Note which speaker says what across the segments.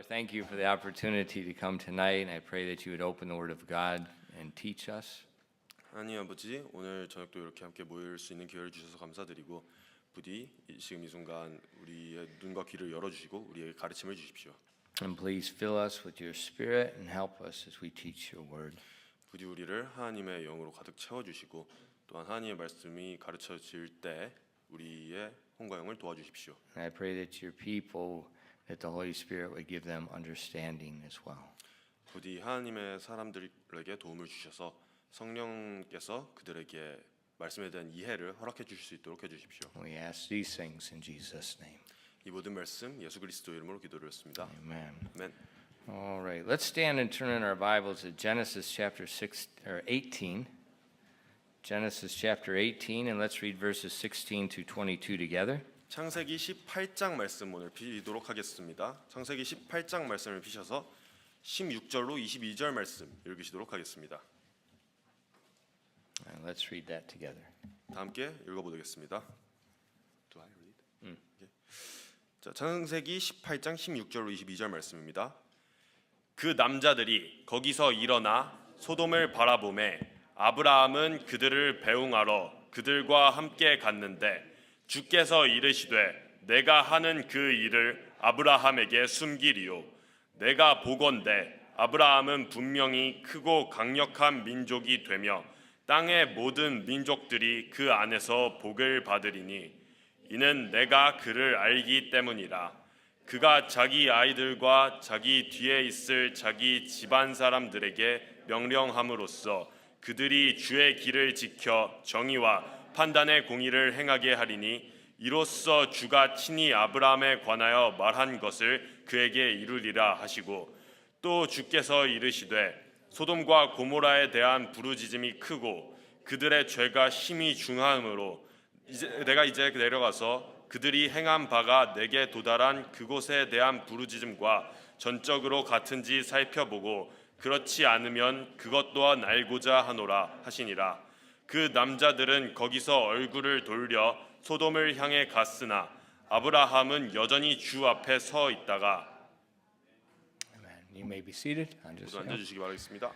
Speaker 1: Father, thank you for the opportunity to come tonight, and I pray that you would open the Word of God and teach us.
Speaker 2: 하나님 아버지, 오늘 저녁도 이렇게 함께 모일 수 있는 기회를 주셔서 감사드리고 부디 지금 이 순간 우리의 눈과 귀를 열어주시고 우리에게 가르침을 주십시오.
Speaker 1: And please fill us with your Spirit and help us as we teach your Word.
Speaker 2: 부디 우리를 하나님의 영으로 가득 채워주시고 또한 하나님의 말씀이 가르쳐질 때 우리의 혼과 영을 도와주십시오.
Speaker 1: And I pray that your people, that the Holy Spirit would give them understanding as well.
Speaker 2: 부디 하나님의 사람들에게 도움을 주셔서 성령께서 그들에게 말씀에 대한 이해를 허락해 주실 수 있도록 해주십시오.
Speaker 1: We ask these things in Jesus' name.
Speaker 2: 이 모든 말씀 예수 그리스도 이름으로 기도드렸습니다.
Speaker 1: Amen.
Speaker 2: 아멘.
Speaker 1: All right, let's stand and turn in our Bibles to Genesis chapter 18. Genesis chapter 18, and let's read verses 16 to 22 together.
Speaker 2: 창세기 18장 말씀 오늘 피도록 하겠습니다. 창세기 18장 말씀을 피셔서 16절로 22절 말씀 읽으시도록 하겠습니다.
Speaker 1: And let's read that together.
Speaker 2: 다 함께 읽어보겠습니다. Do I read? Okay. 자, 창세기 18장 16절로 22절 말씀입니다. 그 남자들이 거기서 일어나 소돔을 바라보매 아브라함은 그들을 배웅하러 그들과 함께 갔는데 주께서 이르시되 내가 하는 그 일을 아브라함에게 숨기리요 내가 보건대 아브라함은 분명히 크고 강력한 민족이 되며 땅의 모든 민족들이 그 안에서 복을 받으리니 이는 내가 그를 알기 때문이라. 그가 자기 아이들과 자기 뒤에 있을 자기 집안 사람들에게 명령함으로써 그들이 주의 길을 지켜 정의와 판단의 공의를 행하게 하리니 이로써 주가 친히 아브라함에 관하여 말한 것을 그에게 이루리라 하시고 또 주께서 이르시되 소돔과 고모라에 대한 부르짖음이 크고 그들의 죄가 심히 중하므로 내가 이제 내려가서 그들이 행한 바가 내게 도달한 그곳에 대한 부르짖음과 전적으로 같은지 살펴보고 그렇지 않으면 그것 또한 알고자 하노라 하시니라. 그 남자들은 거기서 얼굴을 돌려 소돔을 향해 갔으나 아브라함은 여전히 주 앞에 서 있다가
Speaker 1: Amen. You may be seated.
Speaker 2: 모두 앉아주시기 바라겠습니다.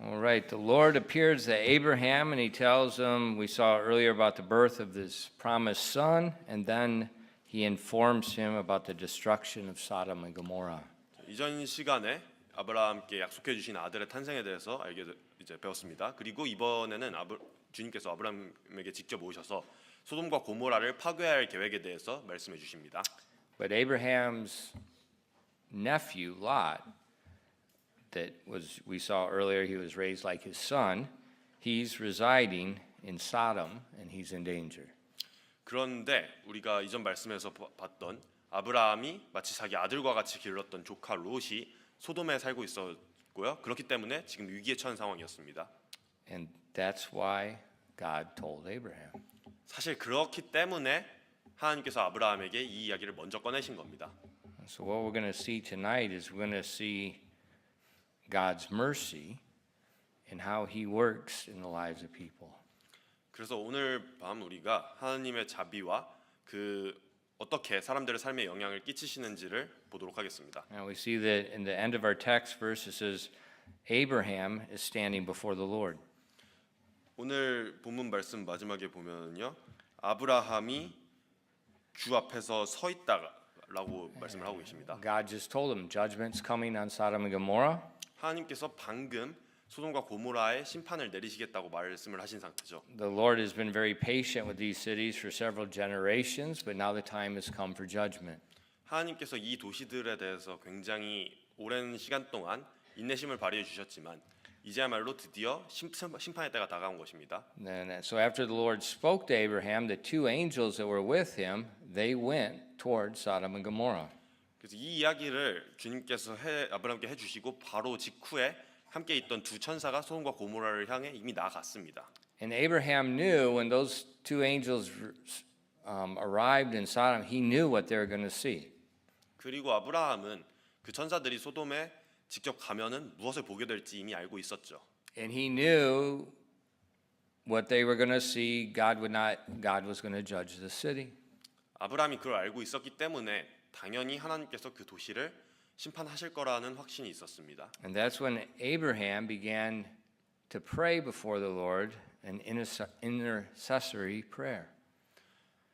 Speaker 1: All right, the Lord appears to Abraham and he tells him, we saw earlier about the birth of this promised son, and then he informs him about the destruction of Sodom and Gomorrah.
Speaker 2: 이전 시간에 아브라함께 약속해 주신 아들의 탄생에 대해서 이제 배웠습니다. 그리고 이번에는 주님께서 아브라함에게 직접 오셔서 소돔과 고모라를 파괴할 계획에 대해서 말씀해 주십니다.
Speaker 1: But Abraham's nephew Lot, that was we saw earlier, he was raised like his son. He's residing in Sodom and he's in danger.
Speaker 2: 그런데 우리가 이전 말씀에서 봤던 아브라함이 마치 자기 아들과 같이 길렀던 조카 롯이 소돔에 살고 있었고요. 그렇기 때문에 지금 위기에 처한 상황이었습니다.
Speaker 1: And that's why God told Abraham.
Speaker 2: 사실 그렇기 때문에 하나님께서 아브라함에게 이 이야기를 먼저 꺼내신 겁니다.
Speaker 1: So what we're going to see tonight is we're going to see God's mercy and how he works in the lives of people.
Speaker 2: 그래서 오늘 밤 우리가 하나님의 자비와 그 어떻게 사람들의 삶에 영향을 끼치시는지를 보도록 하겠습니다.
Speaker 1: Now we see that in the end of our text verse it says Abraham is standing before the Lord.
Speaker 2: 오늘 본문 말씀 마지막에 보면요. 아브라함이 주 앞에서 서 있다라고 말씀을 하고 계십니다.
Speaker 1: God just told him judgment's coming on Sodom and Gomorrah.
Speaker 2: 하나님께서 방금 소돔과 고모라의 심판을 내리시겠다고 말씀을 하신 상태죠.
Speaker 1: The Lord has been very patient with these cities for several generations, but now the time has come for judgment.
Speaker 2: 하나님께서 이 도시들에 대해서 굉장히 오랜 시간 동안 인내심을 발휘해 주셨지만 이제야말로 드디어 심판의 때가 다가온 것입니다.
Speaker 1: So after the Lord spoke to Abraham, the two angels that were with him, they went toward Sodom and Gomorrah.
Speaker 2: 그래서 이 이야기를 주님께서 아브라함께 해주시고 바로 직후에 함께 있던 두 천사가 소돔과 고모라를 향해 이미 나아갔습니다.
Speaker 1: And Abraham knew when those two angels arrived in Sodom, he knew what they were going to see.
Speaker 2: 그리고 아브라함은 그 천사들이 소돔에 직접 가면은 무엇을 보게 될지 이미 알고 있었죠.
Speaker 1: And he knew what they were going to see. God was going to judge the city.
Speaker 2: 아브라함이 그걸 알고 있었기 때문에 당연히 하나님께서 그 도시를 심판하실 거라는 확신이 있었습니다.
Speaker 1: And that's when Abraham began to pray before the Lord an intercessory prayer.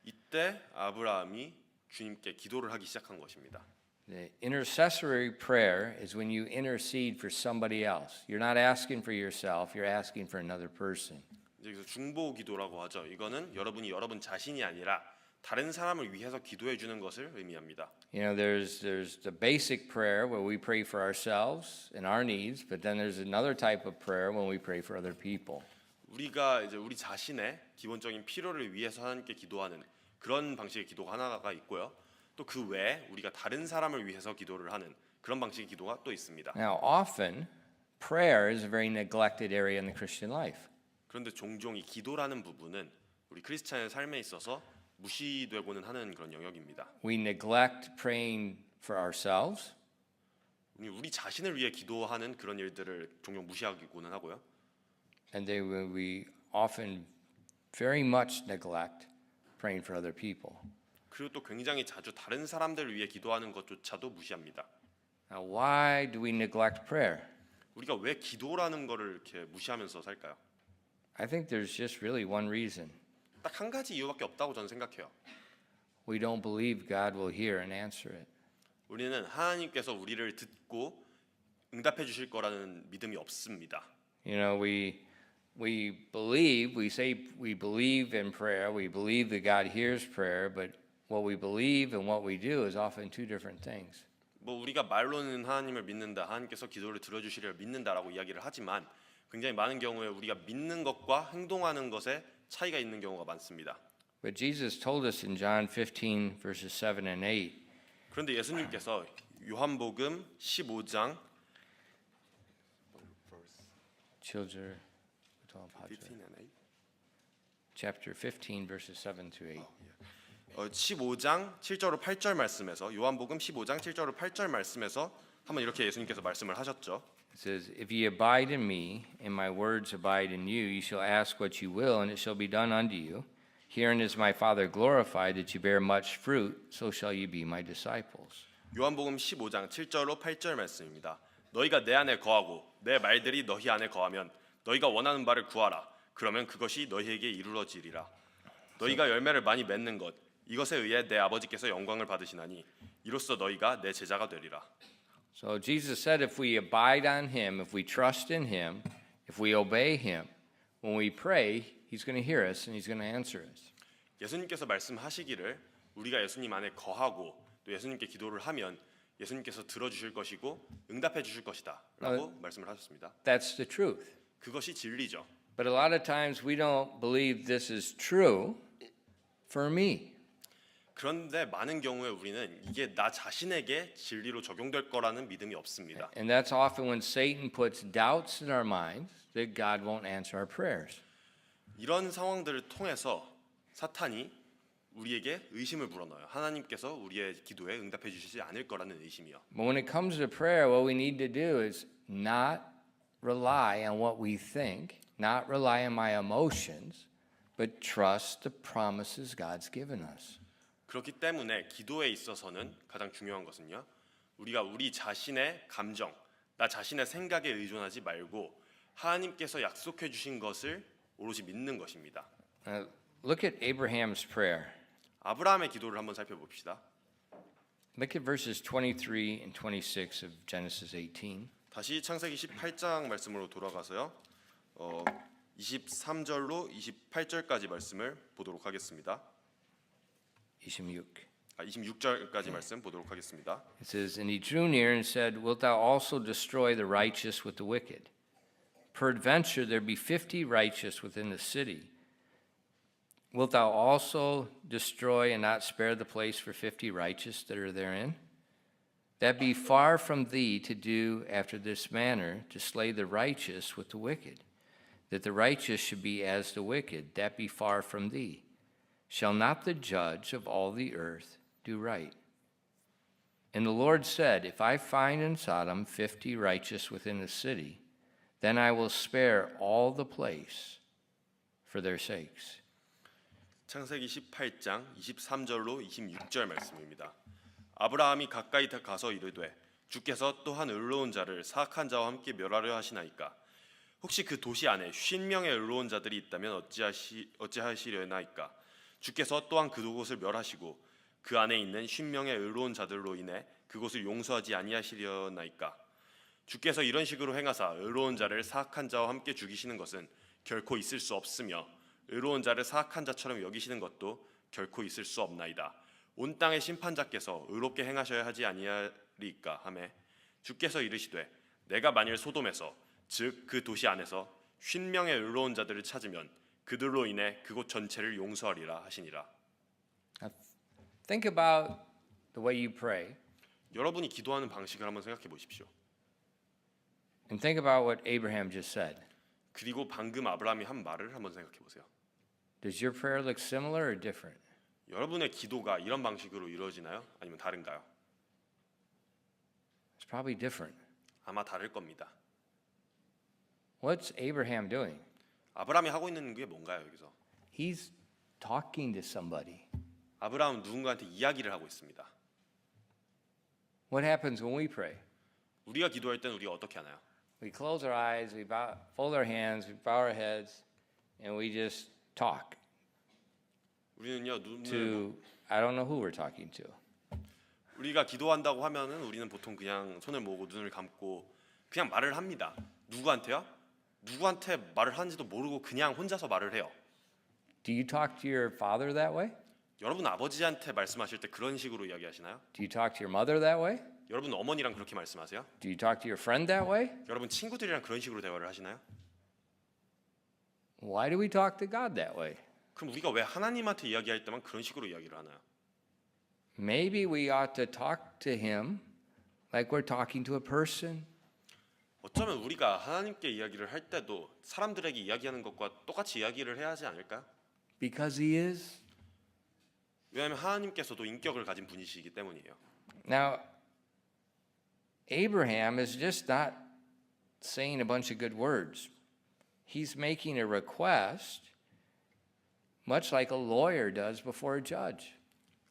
Speaker 2: 이때 아브라함이 주님께 기도를 하기 시작한 것입니다.
Speaker 1: The intercessory prayer is when you intercede for somebody else. You're not asking for yourself, you're asking for another person.
Speaker 2: 여기서 중보 기도라고 하죠. 이거는 여러분이 여러분 자신이 아니라 다른 사람을 위해서 기도해 주는 것을 의미합니다.
Speaker 1: You know, there's the basic prayer where we pray for ourselves and our needs, but then there's another type of prayer when we pray for other people.
Speaker 2: 우리가 이제 우리 자신의 기본적인 필요를 위해서 하나님께 기도하는 그런 방식의 기도가 하나가 있고요. 또 그 외에 우리가 다른 사람을 위해서 기도를 하는 그런 방식의 기도가 또 있습니다.
Speaker 1: Now, often prayer is a very neglected area in the Christian life.
Speaker 2: 그런데 종종 이 기도라는 부분은 우리 크리스찬의 삶에 있어서 무시되고는 하는 그런 영역입니다.
Speaker 1: We neglect praying for ourselves.
Speaker 2: 우리 자신을 위해 기도하는 그런 일들을 종종 무시하기고는 하고요.
Speaker 1: And we often very much neglect praying for other people.
Speaker 2: 그리고 또 굉장히 자주 다른 사람들을 위해 기도하는 것조차도 무시합니다.
Speaker 1: Now, why do we neglect prayer?
Speaker 2: 우리가 왜 기도라는 거를 이렇게 무시하면서 살까요?
Speaker 1: I think there's just really one reason.
Speaker 2: 딱 한 가지 이유밖에 없다고 저는 생각해요.
Speaker 1: We don't believe God will hear and answer it.
Speaker 2: 우리는 하나님께서 우리를 듣고 응답해 주실 거라는 믿음이 없습니다.
Speaker 1: You know, we say we believe in prayer, we believe that God hears prayer, but what we believe and what we do is often two different things.
Speaker 2: 뭐 우리가 말로는 하나님을 믿는다, 하나님께서 기도를 들어주시리라 믿는다라고 이야기를 하지만 굉장히 많은 경우에 우리가 믿는 것과 행동하는 것에 차이가 있는 경우가 많습니다.
Speaker 1: But Jesus told us in John 15 verses 7 and 8.
Speaker 2: 그런데 예수님께서 요한복음 15장
Speaker 1: Children,
Speaker 2: 15 and 8.
Speaker 1: chapter 15 verses 7 to 8.
Speaker 2: 15장 7절로 8절 말씀에서 요한복음 15장 7절로 8절 말씀에서 한번 이렇게 예수님께서 말씀을 하셨죠.
Speaker 1: It says, "If ye abide in me, and my words abide in you, ye shall ask what ye will, and it shall be done unto you. Herein is my Father glorified, that ye bear much fruit, so shall ye be my disciples."
Speaker 2: 요한복음 15장 7절로 8절 말씀입니다. 너희가 내 안에 거하고 내 말들이 너희 안에 거하면 너희가 원하는 바를 구하라. 그러면 그것이 너희에게 이루어지리라. 너희가 열매를 많이 맺는 것 이것에 의해 내 아버지께서 영광을 받으시나니 이로써 너희가 내 제자가 되리라.
Speaker 1: So Jesus said, if we abide on him, if we trust in him, if we obey him, when we pray, he's going to hear us and he's going to answer us.
Speaker 2: 예수님께서 말씀하시기를 우리가 예수님 안에 거하고 또 예수님께 기도를 하면 예수님께서 들어주실 것이고 응답해 주실 것이다라고 말씀을 하셨습니다.
Speaker 1: That's the truth.
Speaker 2: 그것이 진리죠.
Speaker 1: But a lot of times we don't believe this is true for me.
Speaker 2: 그런데 많은 경우에 우리는 이게 나 자신에게 진리로 적용될 거라는 믿음이 없습니다.
Speaker 1: And that's often when Satan puts doubts in our minds that God won't answer our prayers.
Speaker 2: 이런 상황들을 통해서 사탄이 우리에게 의심을 불어넣어요. 하나님께서 우리의 기도에 응답해 주시지 않을 거라는 의심이요.
Speaker 1: But when it comes to prayer, what we need to do is not rely on what we think, not rely on my emotions, but trust the promises God's given us.
Speaker 2: 그렇기 때문에 기도에 있어서는 가장 중요한 것은요. 우리가 우리 자신의 감정, 나 자신의 생각에 의존하지 말고 하나님께서 약속해 주신 것을 오롯이 믿는 것입니다.
Speaker 1: Look at Abraham's prayer.
Speaker 2: 아브라함의 기도를 한번 살펴봅시다.
Speaker 1: Look at verses 23 and 26 of Genesis 18.
Speaker 2: 다시 창세기 18장 말씀으로 돌아가서요. 23절로 28절까지 말씀을 보도록 하겠습니다. 26절까지 말씀 보도록 하겠습니다.
Speaker 1: It says, "And he drew near and said, Wilt thou also destroy the righteous with the wicked? Peradventure there be 50 righteous within the city. Wilt thou also destroy and not spare the place for 50 righteous that are therein? That be far from thee to do after this manner, to slay the righteous with the wicked, that the righteous should be as the wicked, that be far from thee. Shall not the judge of all the earth do right? And the Lord said, If I find in Sodom 50 righteous within the city, then I will spare all the place for their sakes."
Speaker 2: 창세기 18장 23절로 26절 말씀입니다. 아브라함이 가까이 가서 이르되 주께서 또한 의로운 자를 사악한 자와 함께 멸하려 하시나이까. 혹시 그 도시 안에 50명의 의로운 자들이 있다면 어찌하시려나이까. 주께서 또한 그곳을 멸하시고 그 안에 있는 50명의 의로운 자들로 인해 그곳을 용서하지 아니하시려나이까. 주께서 이런 식으로 행하사 의로운 자를 사악한 자와 함께 죽이시는 것은 결코 있을 수 없으며 의로운 자를 사악한 자처럼 여기시는 것도 결코 있을 수 없나이다. 온 땅의 심판자께서 의롭게 행하셔야 하지 아니하리까 하매 주께서 이르시되 내가 만일 소돔에서 즉 그 도시 안에서 50명의 의로운 자들을 찾으면 그들로 인해 그곳 전체를 용서하리라 하시니라.
Speaker 1: Now, think about the way you pray
Speaker 2: 여러분이 기도하는 방식을 한번 생각해 보십시오.
Speaker 1: and think about what Abraham just said.
Speaker 2: 그리고 방금 아브라함이 한 말을 한번 생각해 보세요.
Speaker 1: Does your prayer look similar or different?
Speaker 2: 여러분의 기도가 이런 방식으로 이루어지나요? 아니면 다른가요?
Speaker 1: It's probably different.
Speaker 2: 아마 다를 겁니다.
Speaker 1: What's Abraham doing?
Speaker 2: 아브라함이 하고 있는 게 뭔가요, 여기서?
Speaker 1: He's talking to somebody.
Speaker 2: 아브라함은 누군가한테 이야기를 하고 있습니다.
Speaker 1: What happens when we pray?
Speaker 2: 우리가 기도할 때는 우리가 어떻게 하나요?
Speaker 1: We close our eyes, we fold our hands, we bow our heads, and we just talk
Speaker 2: 우리는요, 눈을
Speaker 1: to, I don't know who we're talking to.
Speaker 2: 우리가 기도한다고 하면은 우리는 보통 그냥 손을 모으고 눈을 감고 그냥 말을 합니다. 누구한테요? 누구한테 말을 하는지도 모르고 그냥 혼자서 말을 해요.
Speaker 1: Do you talk to your father that way?
Speaker 2: 여러분 아버지한테 말씀하실 때 그런 식으로 이야기하시나요?
Speaker 1: Do you talk to your mother that way?
Speaker 2: 여러분 어머니랑 그렇게 말씀하세요?
Speaker 1: Do you talk to your friend that way?
Speaker 2: 여러분 친구들이랑 그런 식으로 대화를 하시나요?
Speaker 1: Why do we talk to God that way?
Speaker 2: 그럼 우리가 왜 하나님한테 이야기할 때만 그런 식으로 이야기를 하나요?
Speaker 1: Maybe we ought to talk to him like we're talking to a person.
Speaker 2: 어쩌면 우리가 하나님께 이야기를 할 때도 사람들에게 이야기하는 것과 똑같이 이야기를 해야 하지 않을까요?
Speaker 1: Because he is.
Speaker 2: 왜냐하면 하나님께서도 인격을 가진 분이시기 때문이에요.
Speaker 1: Now, Abraham is just not saying a bunch of good words. He's making a request, much like a lawyer does before a judge.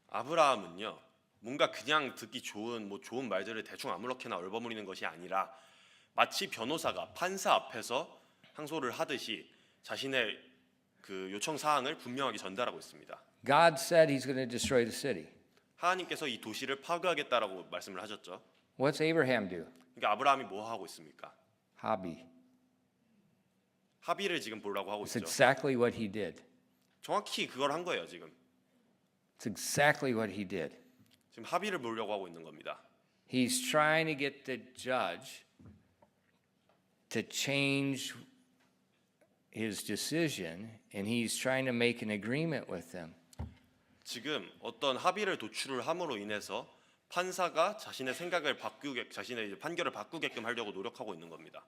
Speaker 2: 아브라함은요, 뭔가 그냥 듣기 좋은 좋은 말들을 대충 아무렇게나 얼버무리는 것이 아니라 마치 변호사가 판사 앞에서 항소를 하듯이 자신의 그 요청 사항을 분명하게 전달하고 있습니다.
Speaker 1: God said he's going to destroy the city.
Speaker 2: 하나님께서 이 도시를 파괴하겠다라고 말씀을 하셨죠.
Speaker 1: What's Abraham do?
Speaker 2: 그러니까 아브라함이 뭐 하고 있습니까?
Speaker 1: Hobby.
Speaker 2: 합의를 지금 보려고 하고
Speaker 1: It's
Speaker 2: 있죠.
Speaker 1: exactly what he did.
Speaker 2: 정확히 그걸 한 거예요, 지금.
Speaker 1: It's exactly what he did.
Speaker 2: 지금 합의를 보려고 하고 있는 겁니다.
Speaker 1: He's trying to get the judge to change his decision, and he's trying to make an agreement with them.
Speaker 2: 지금 어떤 합의를 도출을 함으로 인해서 판사가 자신의 생각을 자신의 이제 판결을 바꾸게끔 하려고 노력하고 있는 겁니다.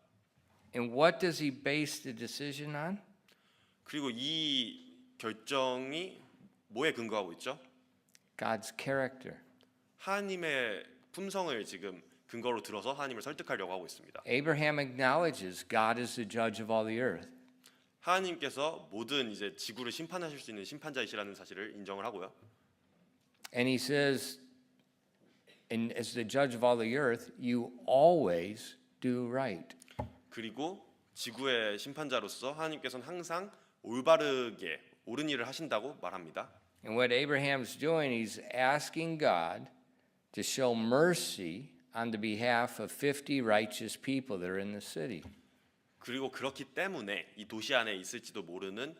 Speaker 1: And what does he base the decision on?
Speaker 2: 그리고 이 결정이 뭐에 근거하고 있죠?
Speaker 1: God's character.
Speaker 2: 하나님의 품성을 지금 근거로 들어서 하나님을 설득하려고 하고 있습니다.
Speaker 1: Abraham acknowledges God is the judge of all the earth.
Speaker 2: 하나님께서 모든 이제 지구를 심판하실 수 있는 심판자이시라는 사실을 인정을 하고요.
Speaker 1: And he says, and as the judge of all the earth, you always do right.
Speaker 2: 그리고 지구의 심판자로서 하나님께서는 항상 올바르게 옳은 일을 하신다고 말합니다.
Speaker 1: And what Abraham's doing, he's asking God to show mercy on the behalf of 50 righteous people that are in the city.
Speaker 2: 그리고 그렇기 때문에 이 도시 안에 있을지도 모르는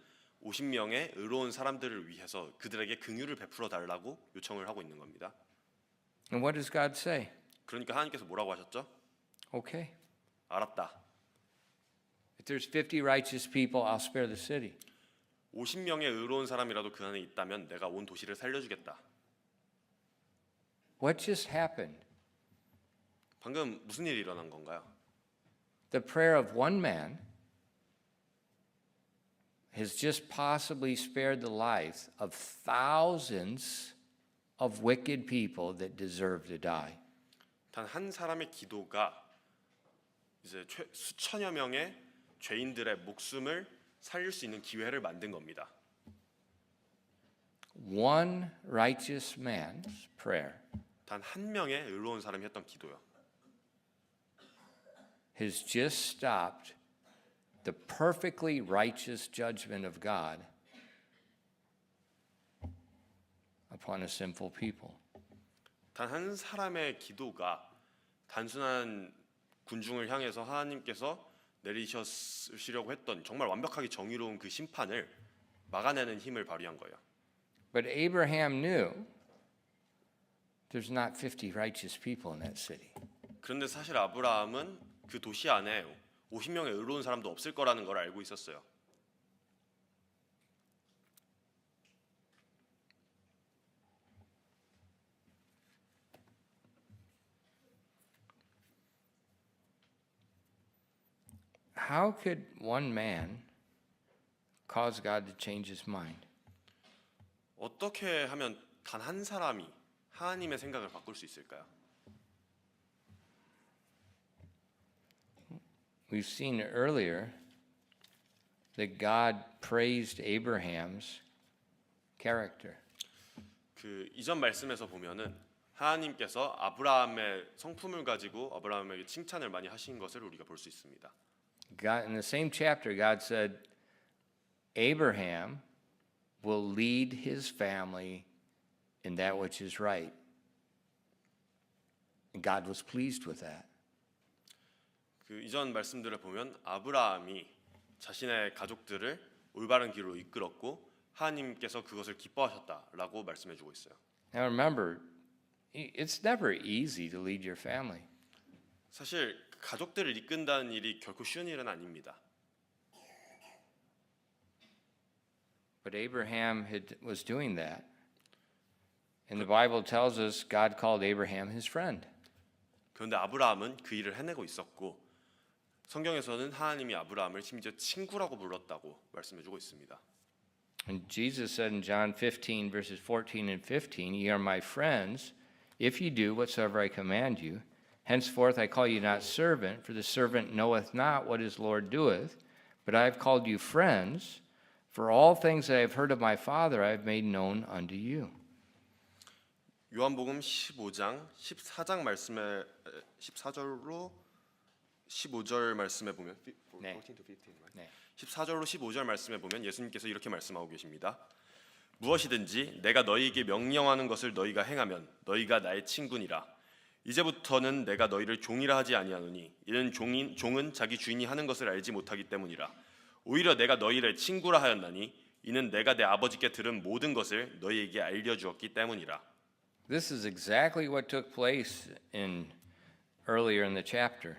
Speaker 2: 50명의 의로운 사람들을 위해서 그들에게 긍휼을 베풀어 달라고 요청을 하고 있는 겁니다.
Speaker 1: And what does God say?
Speaker 2: 그러니까 하나님께서 뭐라고 하셨죠?
Speaker 1: Okay.
Speaker 2: 알았다.
Speaker 1: If there's 50 righteous people, I'll spare the city.
Speaker 2: 50명의 의로운 사람이라도 그 안에 있다면 내가 온 도시를 살려주겠다.
Speaker 1: What just happened?
Speaker 2: 방금 무슨 일이 일어난 건가요?
Speaker 1: The prayer of one man has just possibly spared the lives of thousands of wicked people that deserve to die.
Speaker 2: 단 한 사람의 기도가 이제 수천여 명의 죄인들의 목숨을 살릴 수 있는 기회를 만든 겁니다.
Speaker 1: One righteous man's prayer
Speaker 2: 단 한 명의 의로운 사람이 했던 기도요.
Speaker 1: has just stopped the perfectly righteous judgment of God upon a sinful people.
Speaker 2: 단 한 사람의 기도가 단순한 군중을 향해서 하나님께서 내리시려고 했던 정말 완벽하게 정의로운 그 심판을 막아내는 힘을 발휘한 거예요.
Speaker 1: But Abraham knew there's not 50 righteous people in that city.
Speaker 2: 그런데 사실 아브라함은 그 도시 안에 50명의 의로운 사람도 없을 거라는 걸 알고 있었어요.
Speaker 1: How could one man cause God to change his mind?
Speaker 2: 어떻게 하면 단 한 사람이 하나님의 생각을 바꿀 수 있을까요?
Speaker 1: We've seen earlier that God praised Abraham's character.
Speaker 2: 그 이전 말씀에서 보면은 하나님께서 아브라함의 성품을 가지고 아브라함에게 칭찬을 많이 하신 것을 우리가 볼 수 있습니다.
Speaker 1: God, in the same chapter, God said, Abraham will lead his family in that which is right. And God was pleased with that.
Speaker 2: 그 이전 말씀들을 보면 아브라함이 자신의 가족들을 올바른 길로 이끌었고 하나님께서 그것을 기뻐하셨다라고 말씀해주고 있어요.
Speaker 1: Now remember, it's never easy to lead your family.
Speaker 2: 사실 가족들을 이끈다는 일이 결코 쉬운 일은 아닙니다.
Speaker 1: But Abraham was doing that. And the Bible tells us God called Abraham his friend.
Speaker 2: 그런데 아브라함은 그 일을 해내고 있었고 성경에서는 하나님이 아브라함을 심지어 친구라고 불렀다고 말씀해주고 있습니다.
Speaker 1: And Jesus said in John 15, verses 14 and 15, Ye are my friends, if you do whatsoever I command you. Henceforth I call you not servant, for the servant knoweth not what his Lord doeth, but I have called you friends, for all things that I have heard of my Father I have made known unto you.
Speaker 2: 요한복음 15장 14장 말씀에 14절로 15절 말씀에 보면
Speaker 1: 네.
Speaker 2: 14 to 15, right?
Speaker 1: 네.
Speaker 2: 14절로 15절 말씀에 보면 예수님께서 이렇게 말씀하고 계십니다. 무엇이든지 내가 너희에게 명령하는 것을 너희가 행하면 너희가 나의 친구니라. 이제부터는 내가 너희를 종이라 하지 아니하노니 이는 종은 자기 주인이 하는 것을 알지 못하기 때문이라. 오히려 내가 너희를 친구라 하였나니 이는 내가 내 아버지께 들은 모든 것을 너희에게 알려주었기 때문이라.
Speaker 1: This is exactly what took place earlier in the chapter.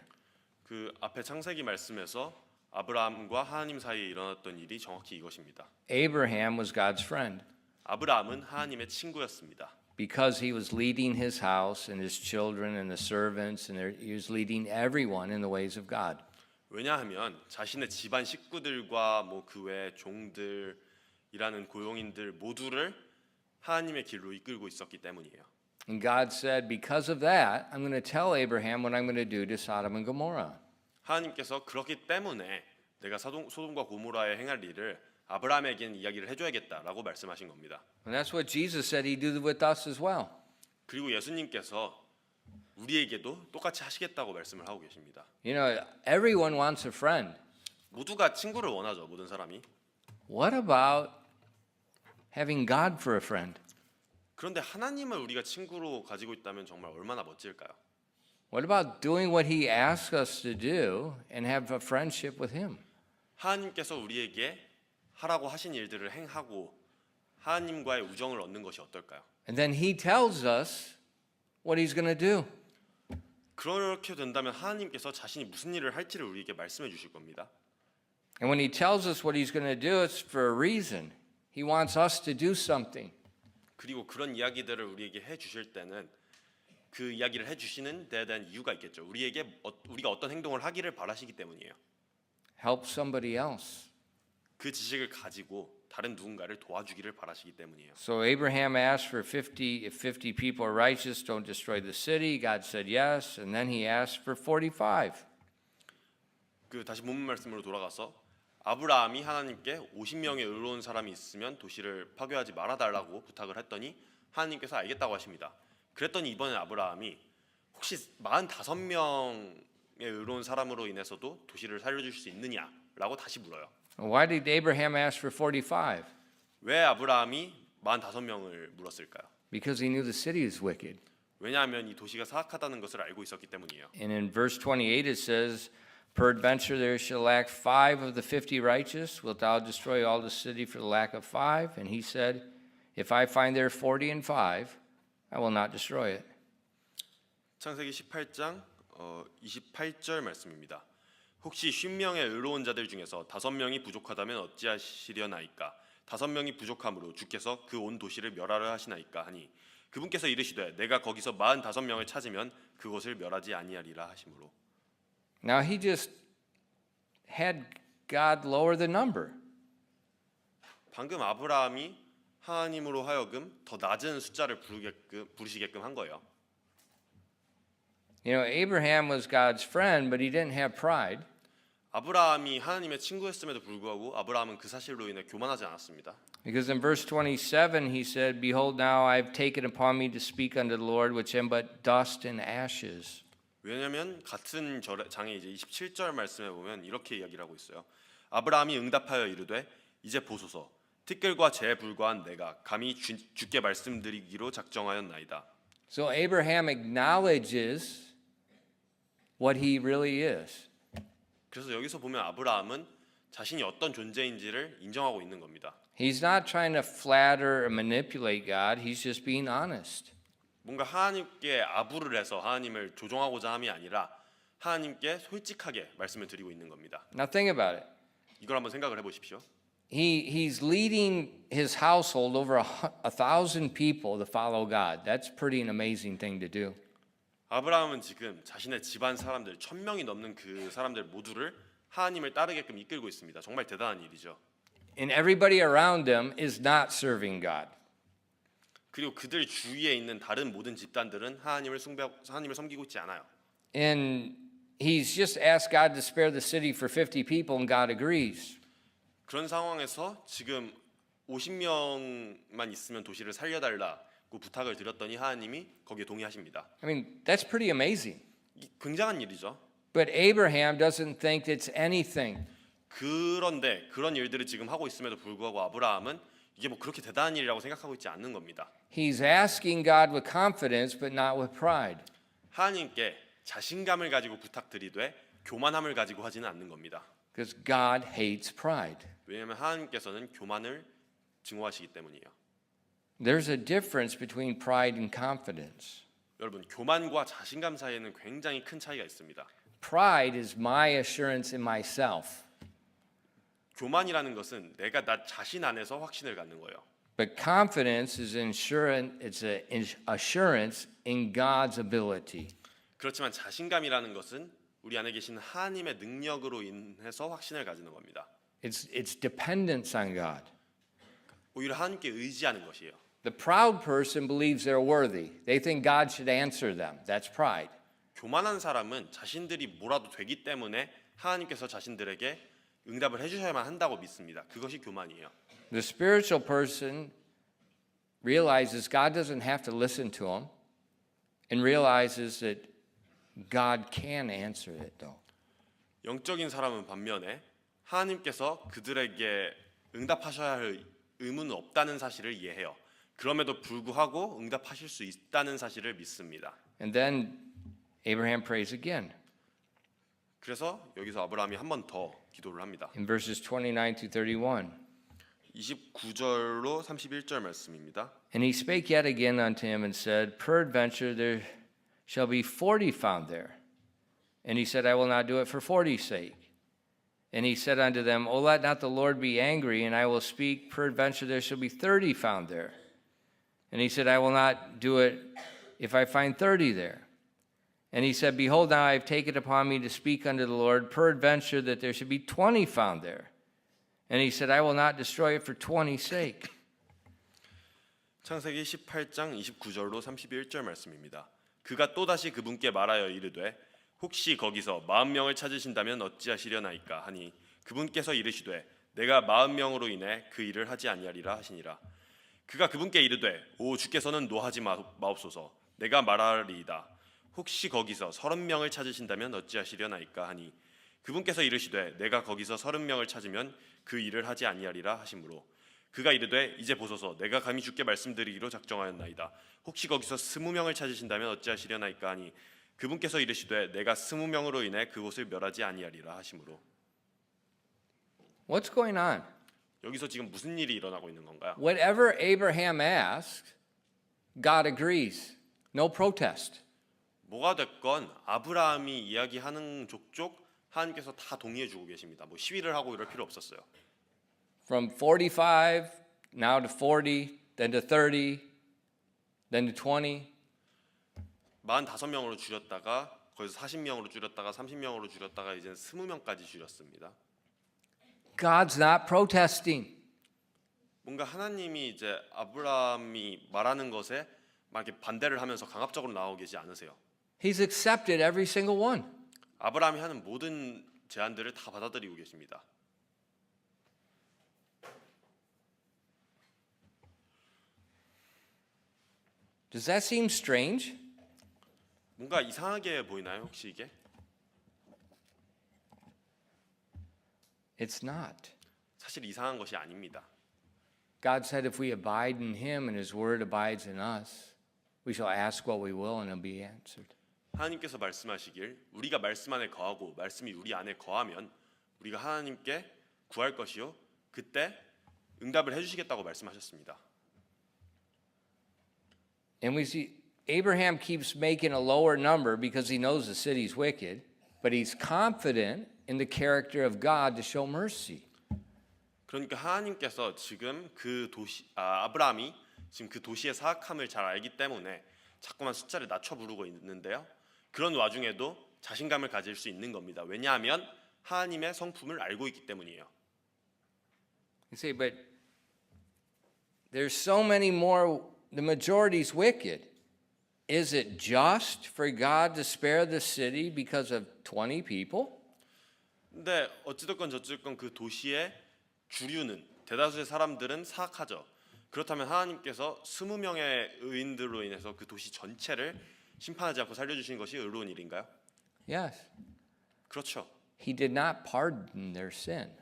Speaker 2: 그 앞에 창세기 말씀에서 아브라함과 하나님 사이에 일어났던 일이 정확히 이것입니다.
Speaker 1: Abraham was God's friend
Speaker 2: 아브라함은 하나님의 친구였습니다.
Speaker 1: because he was leading his house and his children and the servants, and he was leading everyone in the ways of God.
Speaker 2: 왜냐하면 자신의 집안 식구들과 뭐 그 외 종들이라는 고용인들 모두를 하나님의 길로 이끌고 있었기 때문이에요.
Speaker 1: And God said, because of that, I'm going to tell Abraham what I'm going to do to Sodom and Gomorrah.
Speaker 2: 하나님께서 그렇기 때문에 내가 소돔과 고모라에 행할 일을 아브라함에게는 이야기를 해줘야겠다라고 말씀하신 겁니다.
Speaker 1: And that's what Jesus said he'd do with us as well.
Speaker 2: 그리고 예수님께서 우리에게도 똑같이 하시겠다고 말씀을 하고 계십니다.
Speaker 1: You know, everyone wants a friend.
Speaker 2: 모두가 친구를 원하죠, 모든 사람이.
Speaker 1: What about having God for a friend?
Speaker 2: 그런데 하나님을 우리가 친구로 가지고 있다면 정말 얼마나 멋질까요?
Speaker 1: What about doing what he asks us to do and have a friendship with him?
Speaker 2: 하나님께서 우리에게 하라고 하신 일들을 행하고 하나님과의 우정을 얻는 것이 어떨까요?
Speaker 1: And then he tells us what he's going to do.
Speaker 2: 그렇게 된다면 하나님께서 자신이 무슨 일을 할지를 우리에게 말씀해 주실 겁니다.
Speaker 1: And when he tells us what he's going to do, it's for a reason. He wants us to do something.
Speaker 2: 그리고 그런 이야기들을 우리에게 해 주실 때는 그 이야기를 해 주시는 데에 대한 이유가 있겠죠. 우리가 어떤 행동을 하기를 바라시기 때문이에요.
Speaker 1: Help somebody else.
Speaker 2: 그 지식을 가지고 다른 누군가를 도와주기를 바라시기 때문이에요.
Speaker 1: So Abraham asked for 50, if 50 people are righteous, don't destroy the city. God said yes, and then he asked for 45.
Speaker 2: 그 다시 본문 말씀으로 돌아가서 아브라함이 하나님께 50명의 의로운 사람이 있으면 도시를 파괴하지 말아달라고 부탁을 했더니 하나님께서 알겠다고 하십니다. 그랬더니 이번에 아브라함이 혹시 45명 의로운 사람으로 인해서도 도시를 살려줄 수 있느냐라고 다시 물어요.
Speaker 1: Why did Abraham ask for 45?
Speaker 2: 왜 아브라함이 45명을 물었을까요?
Speaker 1: Because he knew the city is wicked.
Speaker 2: 왜냐하면 이 도시가 사악하다는 것을 알고 있었기 때문이에요.
Speaker 1: And in verse 28 it says, Peradventure there shall lack 5 of the 50 righteous. Wilt thou destroy all the city for the lack of 5? And he said, If I find there 40 and 5, I will not destroy it.
Speaker 2: 창세기 18장 28절 말씀입니다. 혹시 50명의 의로운 자들 중에서 5명이 부족하다면 어찌하시려나이까? 5명이 부족함으로 주께서 그 온 도시를 멸하려 하시나이까 하니 그분께서 이르시되 내가 거기서 45명을 찾으면 그곳을 멸하지 아니하리라 하시므로.
Speaker 1: Now he just had God lower the number.
Speaker 2: 방금 아브라함이 하나님으로 하여금 더 낮은 숫자를 부르시게끔 한 거예요.
Speaker 1: You know, Abraham was God's friend, but he didn't have pride.
Speaker 2: 아브라함이 하나님의 친구였음에도 불구하고 아브라함은 그 사실로 인해 교만하지 않았습니다.
Speaker 1: Because in verse 27 he said, Behold, now I have taken upon me to speak unto the Lord, which am but dust and ashes.
Speaker 2: 왜냐하면 같은 장에 이제 27절 말씀에 보면 이렇게 이야기를 하고 있어요. 아브라함이 응답하여 이르되 이제 보소서 티끌과 재에 불과한 내가 감히 주께 말씀드리기로 작정하였나이다.
Speaker 1: So Abraham acknowledges what he really is.
Speaker 2: 그래서 여기서 보면 아브라함은 자신이 어떤 존재인지를 인정하고 있는 겁니다.
Speaker 1: He's not trying to flatter or manipulate God. He's just being honest.
Speaker 2: 뭔가 하나님께 아부를 해서 하나님을 조종하고자 함이 아니라 하나님께 솔직하게 말씀을 드리고 있는 겁니다.
Speaker 1: Now think about it.
Speaker 2: 이걸 한번 생각을 해보십시오.
Speaker 1: He's leading his household over 1,000 people to follow God. That's pretty an amazing thing to do.
Speaker 2: 아브라함은 지금 자신의 집안 사람들 1,000명이 넘는 그 사람들 모두를 하나님을 따르게끔 이끌고 있습니다. 정말 대단한 일이죠.
Speaker 1: And everybody around them is not serving God.
Speaker 2: 그리고 그들 주위에 있는 다른 모든 집단들은 하나님을 섬기고 있지 않아요.
Speaker 1: And he's just asked God to spare the city for 50 people, and God agrees.
Speaker 2: 그런 상황에서 지금 50명만 있으면 도시를 살려달라고 부탁을 드렸더니 하나님이 거기에 동의하십니다.
Speaker 1: I mean, that's pretty amazing.
Speaker 2: 굉장한 일이죠.
Speaker 1: But Abraham doesn't think it's anything.
Speaker 2: 그런데 그런 일들을 지금 하고 있음에도 불구하고 아브라함은 이게 뭐 그렇게 대단한 일이라고 생각하고 있지 않는 겁니다.
Speaker 1: He's asking God with confidence, but not with pride.
Speaker 2: 하나님께 자신감을 가지고 부탁드리되 교만함을 가지고 하지는 않는 겁니다.
Speaker 1: Because God hates pride.
Speaker 2: 왜냐하면 하나님께서는 교만을 증오하시기 때문이에요.
Speaker 1: There's a difference between pride and confidence.
Speaker 2: 여러분, 교만과 자신감 사이에는 굉장히 큰 차이가 있습니다.
Speaker 1: Pride is my assurance in myself.
Speaker 2: 교만이라는 것은 내가 나 자신 안에서 확신을 갖는 거예요.
Speaker 1: But confidence is it's an assurance in God's ability.
Speaker 2: 그렇지만 자신감이라는 것은 우리 안에 계신 하나님의 능력으로 인해서 확신을 가지는 겁니다.
Speaker 1: It's dependence on God.
Speaker 2: 오히려 하나님께 의지하는 것이에요.
Speaker 1: The proud person believes they're worthy. They think God should answer them. That's pride.
Speaker 2: 교만한 사람은 자신들이 뭐라도 되기 때문에 하나님께서 자신들에게 응답을 해주셔야만 한다고 믿습니다. 그것이 교만이에요.
Speaker 1: The spiritual person realizes God doesn't have to listen to him and realizes that God can answer it though.
Speaker 2: 영적인 사람은 반면에 하나님께서 그들에게 응답하셔야 할 의무는 없다는 사실을 이해해요. 그럼에도 불구하고 응답하실 수 있다는 사실을 믿습니다.
Speaker 1: And then Abraham prays again.
Speaker 2: 그래서 여기서 아브라함이 한 번 더 기도를 합니다.
Speaker 1: In verses 29 to 31.
Speaker 2: 29절로 31절 말씀입니다.
Speaker 1: And he spake yet again unto him and said, Peradventure there shall be 40 found there. And he said, I will not do it for 40's sake. And he said unto them, O let not the Lord be angry, and I will speak, peradventure there shall be 30 found there. And he said, I will not do it if I find 30 there. And he said, Behold, now I have taken upon me to speak unto the Lord, peradventure that there should be 20 found there. And he said, I will not destroy it for 20's sake.
Speaker 2: 창세기 18장 29절로 31절 말씀입니다. 그가 또다시 그분께 말하여 이르되 혹시 거기서 40명을 찾으신다면 어찌하시려나이까 하니 그분께서 이르시되 내가 40명으로 인해 그 일을 하지 아니하리라 하시니라. 그가 그분께 이르되 오 주께서는 노하지 마옵소서 내가 말하리이다. 혹시 거기서 30명을 찾으신다면 어찌하시려나이까 하니 그분께서 이르시되 내가 거기서 30명을 찾으면 그 일을 하지 아니하리라 하시므로 그가 이르되 이제 보소서 내가 감히 주께 말씀드리기로 작정하였나이다. 혹시 거기서 20명을 찾으신다면 어찌하시려나이까 하니 그분께서 이르시되 내가 20명으로 인해 그곳을 멸하지 아니하리라 하시므로.
Speaker 1: What's going on?
Speaker 2: 여기서 지금 무슨 일이 일어나고 있는 건가요?
Speaker 1: Whatever Abraham asked, God agrees. No protest.
Speaker 2: 뭐가 됐건 아브라함이 이야기하는 족족 하나님께서 다 동의해 주고 계십니다. 뭐 시위를 하고 이럴 필요 없었어요.
Speaker 1: From 45, now to 40, then to 30, then to 20.
Speaker 2: 45명으로 줄였다가 거기서 40명으로 줄였다가 30명으로 줄였다가 이제 20명까지 줄였습니다.
Speaker 1: God's not protesting.
Speaker 2: 뭔가 하나님이 이제 아브라함이 말하는 것에 막 이렇게 반대를 하면서 강압적으로 나오고 계시지 않으세요.
Speaker 1: He's accepted every single one.
Speaker 2: 아브라함이 하는 모든 제안들을 다 받아들이고 계십니다.
Speaker 1: Does that seem strange?
Speaker 2: 뭔가 이상하게 보이나요, 혹시 이게?
Speaker 1: It's not.
Speaker 2: 사실 이상한 것이 아닙니다.
Speaker 1: God said if we abide in him and his word abides in us, we shall ask what we will and it'll be answered.
Speaker 2: 하나님께서 말씀하시길 우리가 말씀 안에 거하고 말씀이 우리 안에 거하면 우리가 하나님께 구할 것이요 그때 응답을 해주시겠다고 말씀하셨습니다.
Speaker 1: And we see Abraham keeps making a lower number because he knows the city's wicked, but he's confident in the character of God to show mercy.
Speaker 2: 그러니까 하나님께서 지금 그 아브라함이 지금 그 도시의 사악함을 잘 알기 때문에 자꾸만 숫자를 낮춰 부르고 있는데요. 그런 와중에도 자신감을 가질 수 있는 겁니다. 왜냐하면 하나님의 성품을 알고 있기 때문이에요.
Speaker 1: You say, but there's so many more, the majority's wicked. Is it just for God to spare the city because of 20 people?
Speaker 2: 근데 어찌됐건 저찌됐건 그 도시의 주류는 대다수의 사람들은 사악하죠. 그렇다면 하나님께서 20명의 의인들로 인해서 그 도시 전체를 심판하지 않고 살려주신 것이 의로운 일인가요?
Speaker 1: Yes.
Speaker 2: 그렇죠.
Speaker 1: He did not pardon their sin.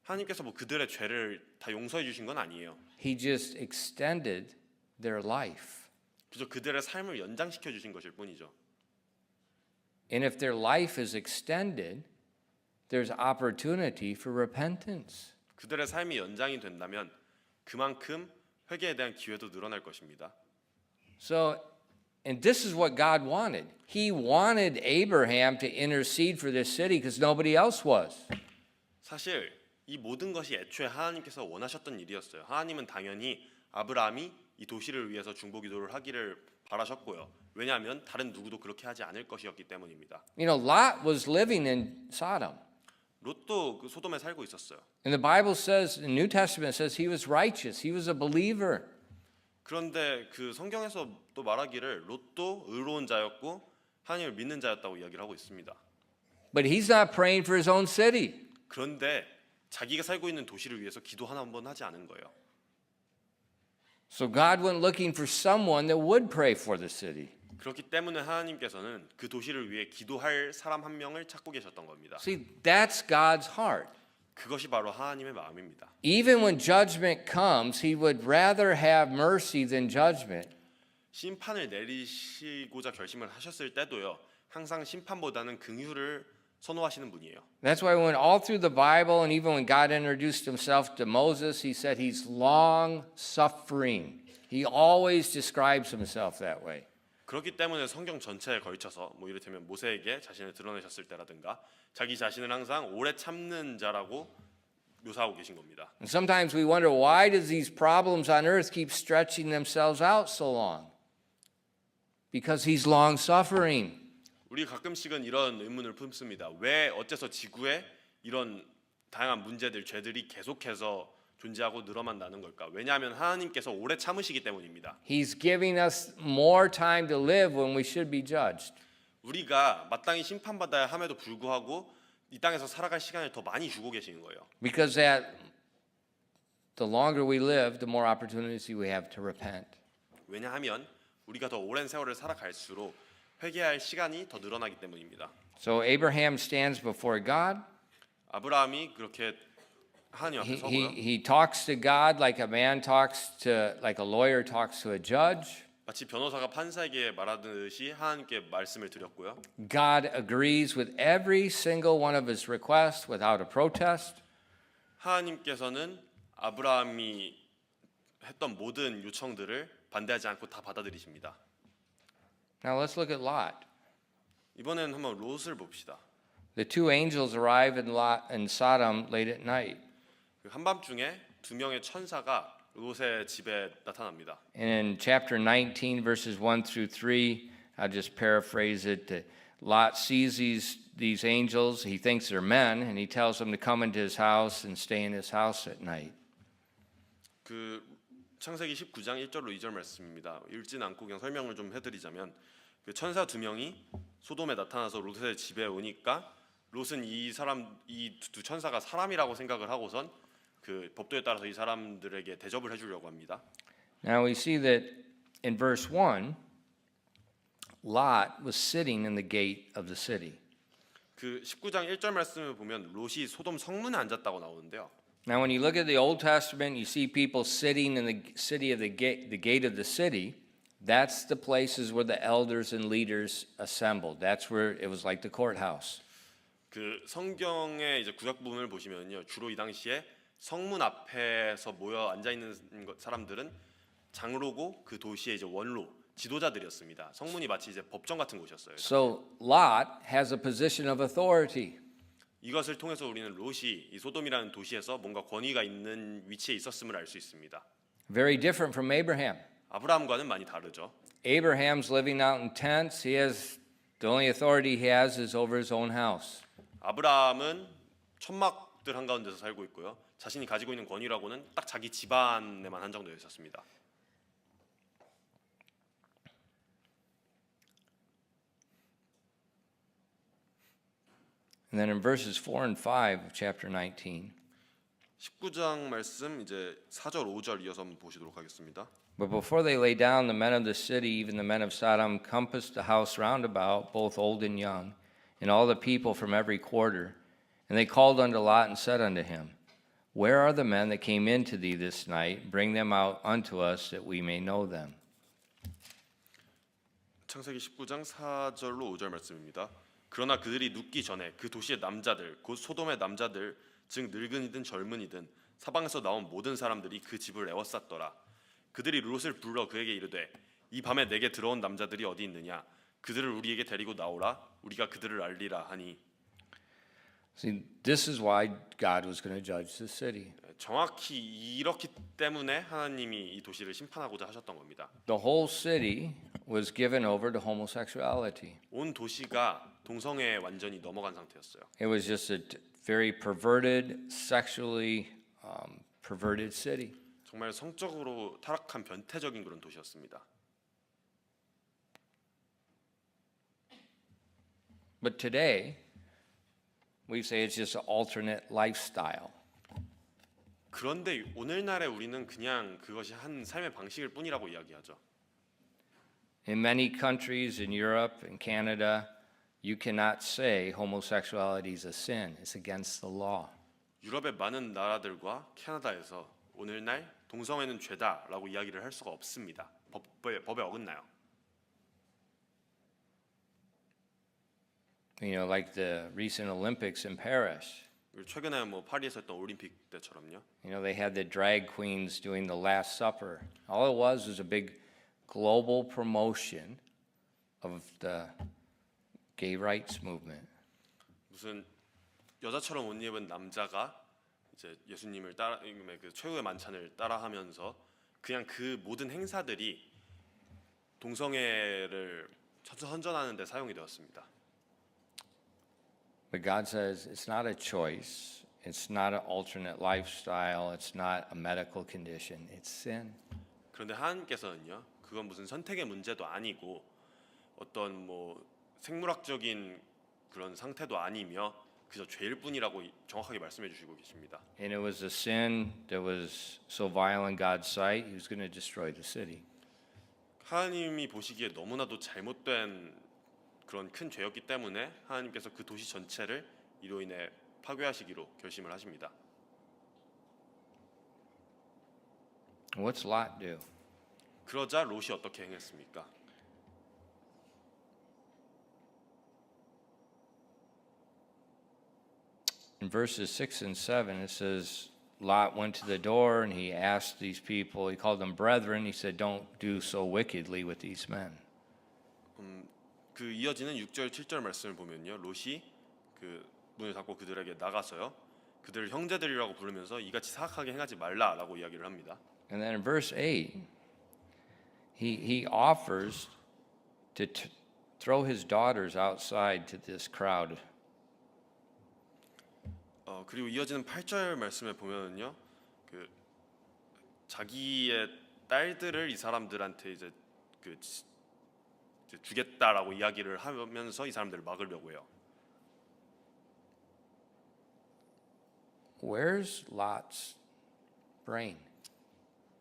Speaker 2: 하나님께서 뭐 그들의 죄를 다 용서해 주신 건 아니에요.
Speaker 1: He just extended their life.
Speaker 2: 그저 그들의 삶을 연장시켜 주신 것일 뿐이죠.
Speaker 1: And if their life is extended, there's opportunity for repentance.
Speaker 2: 그들의 삶이 연장이 된다면 그만큼 회개에 대한 기회도 늘어날 것입니다.
Speaker 1: So, and this is what God wanted. He wanted Abraham to intercede for this city because nobody else was.
Speaker 2: 사실 이 모든 것이 애초에 하나님께서 원하셨던 일이었어요. 하나님은 당연히 아브라함이 이 도시를 위해서 중보기도를 하기를 바라셨고요. 왜냐하면 다른 누구도 그렇게 하지 않을 것이었기 때문입니다.
Speaker 1: You know, Lot was living in Sodom.
Speaker 2: 롯도 그 소돔에 살고 있었어요.
Speaker 1: And the Bible says, the New Testament says he was righteous. He was a believer.
Speaker 2: 그런데 그 성경에서 또 말하기를 롯도 의로운 자였고 하나님을 믿는 자였다고 이야기를 하고 있습니다.
Speaker 1: But he's not praying for his own city.
Speaker 2: 그런데 자기가 살고 있는 도시를 위해서 기도 하나 한번 하지 않은 거예요.
Speaker 1: So God went looking for someone that would pray for the city.
Speaker 2: 그렇기 때문에 하나님께서는 그 도시를 위해 기도할 사람 한 명을 찾고 계셨던 겁니다.
Speaker 1: See, that's God's heart.
Speaker 2: 그것이 바로 하나님의 마음입니다.
Speaker 1: Even when judgment comes, he would rather have mercy than judgment.
Speaker 2: 심판을 내리시고자 결심을 하셨을 때도요. 항상 심판보다는 긍휼을 선호하시는 분이에요.
Speaker 1: That's why when all through the Bible and even when God introduced himself to Moses, he said he's long suffering. He always describes himself that way.
Speaker 2: 그렇기 때문에 성경 전체에 걸쳐서 뭐 이를테면 모세에게 자신을 드러내셨을 때라든가 자기 자신을 항상 오래 참는 자라고 묘사하고 계신 겁니다.
Speaker 1: And sometimes we wonder why does these problems on earth keep stretching themselves out so long? Because he's long suffering.
Speaker 2: 우리 가끔씩은 이런 의문을 품습니다. 왜 어째서 지구에 이런 다양한 문제들, 죄들이 계속해서 존재하고 늘어만 나는 걸까? 왜냐하면 하나님께서 오래 참으시기 때문입니다.
Speaker 1: He's giving us more time to live when we should be judged.
Speaker 2: 우리가 마땅히 심판받아야 함에도 불구하고 이 땅에서 살아갈 시간을 더 많이 주고 계시는 거예요.
Speaker 1: Because that the longer we live, the more opportunities we have to repent.
Speaker 2: 왜냐하면 우리가 더 오랜 세월을 살아갈수록 회개할 시간이 더 늘어나기 때문입니다.
Speaker 1: So Abraham stands before God.
Speaker 2: 아브라함이 그렇게 하나님 앞에 서고요.
Speaker 1: He talks to God like a man talks to, like a lawyer talks to a judge.
Speaker 2: 마치 변호사가 판사에게 말하듯이 하나님께 말씀을 드렸고요.
Speaker 1: God agrees with every single one of his requests without a protest.
Speaker 2: 하나님께서는 아브라함이 했던 모든 요청들을 반대하지 않고 다 받아들이십니다.
Speaker 1: Now let's look at Lot.
Speaker 2: 이번에는 한번 롯을 봅시다.
Speaker 1: The two angels arrive in Sodom late at night.
Speaker 2: 한밤중에 두 명의 천사가 롯의 집에 나타납니다.
Speaker 1: And in chapter 19, verses 1 through 3, I'll just paraphrase it. Lot sees these angels. He thinks they're men, and he tells them to come into his house and stay in his house at night.
Speaker 2: 그 창세기 19장 1절로 2절 말씀입니다. 읽진 않고 그냥 설명을 좀 해드리자면 그 천사 두 명이 소돔에 나타나서 롯의 집에 오니까 롯은 이 두 천사가 사람이라고 생각을 하고선 그 법도에 따라서 이 사람들에게 대접을 해주려고 합니다.
Speaker 1: Now we see that in verse 1, Lot was sitting in the gate of the city.
Speaker 2: 그 19장 1절 말씀을 보면 롯이 소돔 성문에 앉았다고 나오는데요.
Speaker 1: Now when you look at the Old Testament, you see people sitting in the city of the gate of the city. That's the places where the elders and leaders assembled. That's where it was like the courthouse.
Speaker 2: 그 성경의 이제 구약 부분을 보시면요, 주로 이 당시에 성문 앞에서 모여 앉아 있는 사람들은 장로고 그 도시의 이제 원로 지도자들이었습니다. 성문이 마치 이제 법정 같은 곳이었어요.
Speaker 1: So Lot has a position of authority.
Speaker 2: 이것을 통해서 우리는 롯이 이 소돔이라는 도시에서 뭔가 권위가 있는 위치에 있었음을 알 수 있습니다.
Speaker 1: Very different from Abraham.
Speaker 2: 아브라함과는 많이 다르죠.
Speaker 1: Abraham's living out in tents. The only authority he has is over his own house.
Speaker 2: 아브라함은 천막들 한가운데서 살고 있고요. 자신이 가지고 있는 권위라고는 딱 자기 집안에만 한정되어 있었습니다.
Speaker 1: And then in verses 4 and 5 of chapter 19,
Speaker 2: 19장 말씀 이제 4절 5절 이어서 한번 보시도록 하겠습니다.
Speaker 1: but before they lay down, the men of the city, even the men of Sodom, compassed the house round about, both old and young, and all the people from every quarter. And they called unto Lot and said unto him, Where are the men that came into thee this night? Bring them out unto us, that we may know them.
Speaker 2: 창세기 19장 4절로 5절 말씀입니다. 그러나 그들이 눕기 전에 그 도시의 남자들 곧 소돔의 남자들 즉 늙은이든 젊은이든 사방에서 나온 모든 사람들이 그 집을 에워쌌더라. 그들이 롯을 불러 그에게 이르되 이 밤에 내게 들어온 남자들이 어디 있느냐 그들을 우리에게 데리고 나오라 우리가 그들을 알리라 하니.
Speaker 1: See, this is why God was going to judge the city.
Speaker 2: 정확히 이렇기 때문에 하나님이 이 도시를 심판하고자 하셨던 겁니다.
Speaker 1: The whole city was given over to homosexuality.
Speaker 2: 온 도시가 동성애에 완전히 넘어간 상태였어요.
Speaker 1: It was just a very perverted, sexually perverted city.
Speaker 2: 정말 성적으로 타락한 변태적인 그런 도시였습니다.
Speaker 1: But today, we say it's just an alternate lifestyle.
Speaker 2: 그런데 오늘날에 우리는 그냥 그것이 한 삶의 방식일 뿐이라고 이야기하죠.
Speaker 1: In many countries in Europe and Canada, you cannot say homosexuality is a sin. It's against the law.
Speaker 2: 유럽의 많은 나라들과 캐나다에서 오늘날 동성애는 죄다라고 이야기를 할 수가 없습니다. 법에 어긋나요.
Speaker 1: You know, like the recent Olympics in Paris.
Speaker 2: 최근에 뭐 파리에서 했던 올림픽 때처럼요.
Speaker 1: You know, they had the drag queens doing the Last Supper. All it was a big global promotion of the gay rights movement.
Speaker 2: 무슨 여자처럼 옷 입은 남자가 이제 예수님을 따라 그 최후의 만찬을 따라하면서 그냥 그 모든 행사들이 동성애를 선전하는 데 사용이 되었습니다.
Speaker 1: But God says it's not a choice. It's not an alternate lifestyle. It's not a medical condition. It's sin.
Speaker 2: 그런데 하나님께서는요, 그건 무슨 선택의 문제도 아니고 어떤 뭐 생물학적인 그런 상태도 아니며 그저 죄일 뿐이라고 정확하게 말씀해 주시고 계십니다.
Speaker 1: And it was a sin that was so vile in God's sight, He was going to destroy the city.
Speaker 2: 하나님이 보시기에 너무나도 잘못된 그런 큰 죄였기 때문에 하나님께서 그 도시 전체를 이로 인해 파괴하시기로 결심을 하십니다.
Speaker 1: What's Lot do?
Speaker 2: 그러자 롯이 어떻게 행했습니까?
Speaker 1: In verses 6 and 7, it says, Lot went to the door and he asked these people, he called them brethren, he said, don't do so wickedly with these men.
Speaker 2: 그 이어지는 6절 7절 말씀을 보면요. 롯이 그 문을 닫고 그들에게 나가서요. 그들을 형제들이라고 부르면서 이같이 사악하게 행하지 말라라고 이야기를 합니다.
Speaker 1: And then in verse 8, he offers to throw his daughters outside to this crowd.
Speaker 2: 그리고 이어지는 8절 말씀에 보면은요. 그 자기의 딸들을 이 사람들한테 이제 주겠다라고 이야기를 하면서 이 사람들을 막으려고 해요.
Speaker 1: Where's Lot's brain?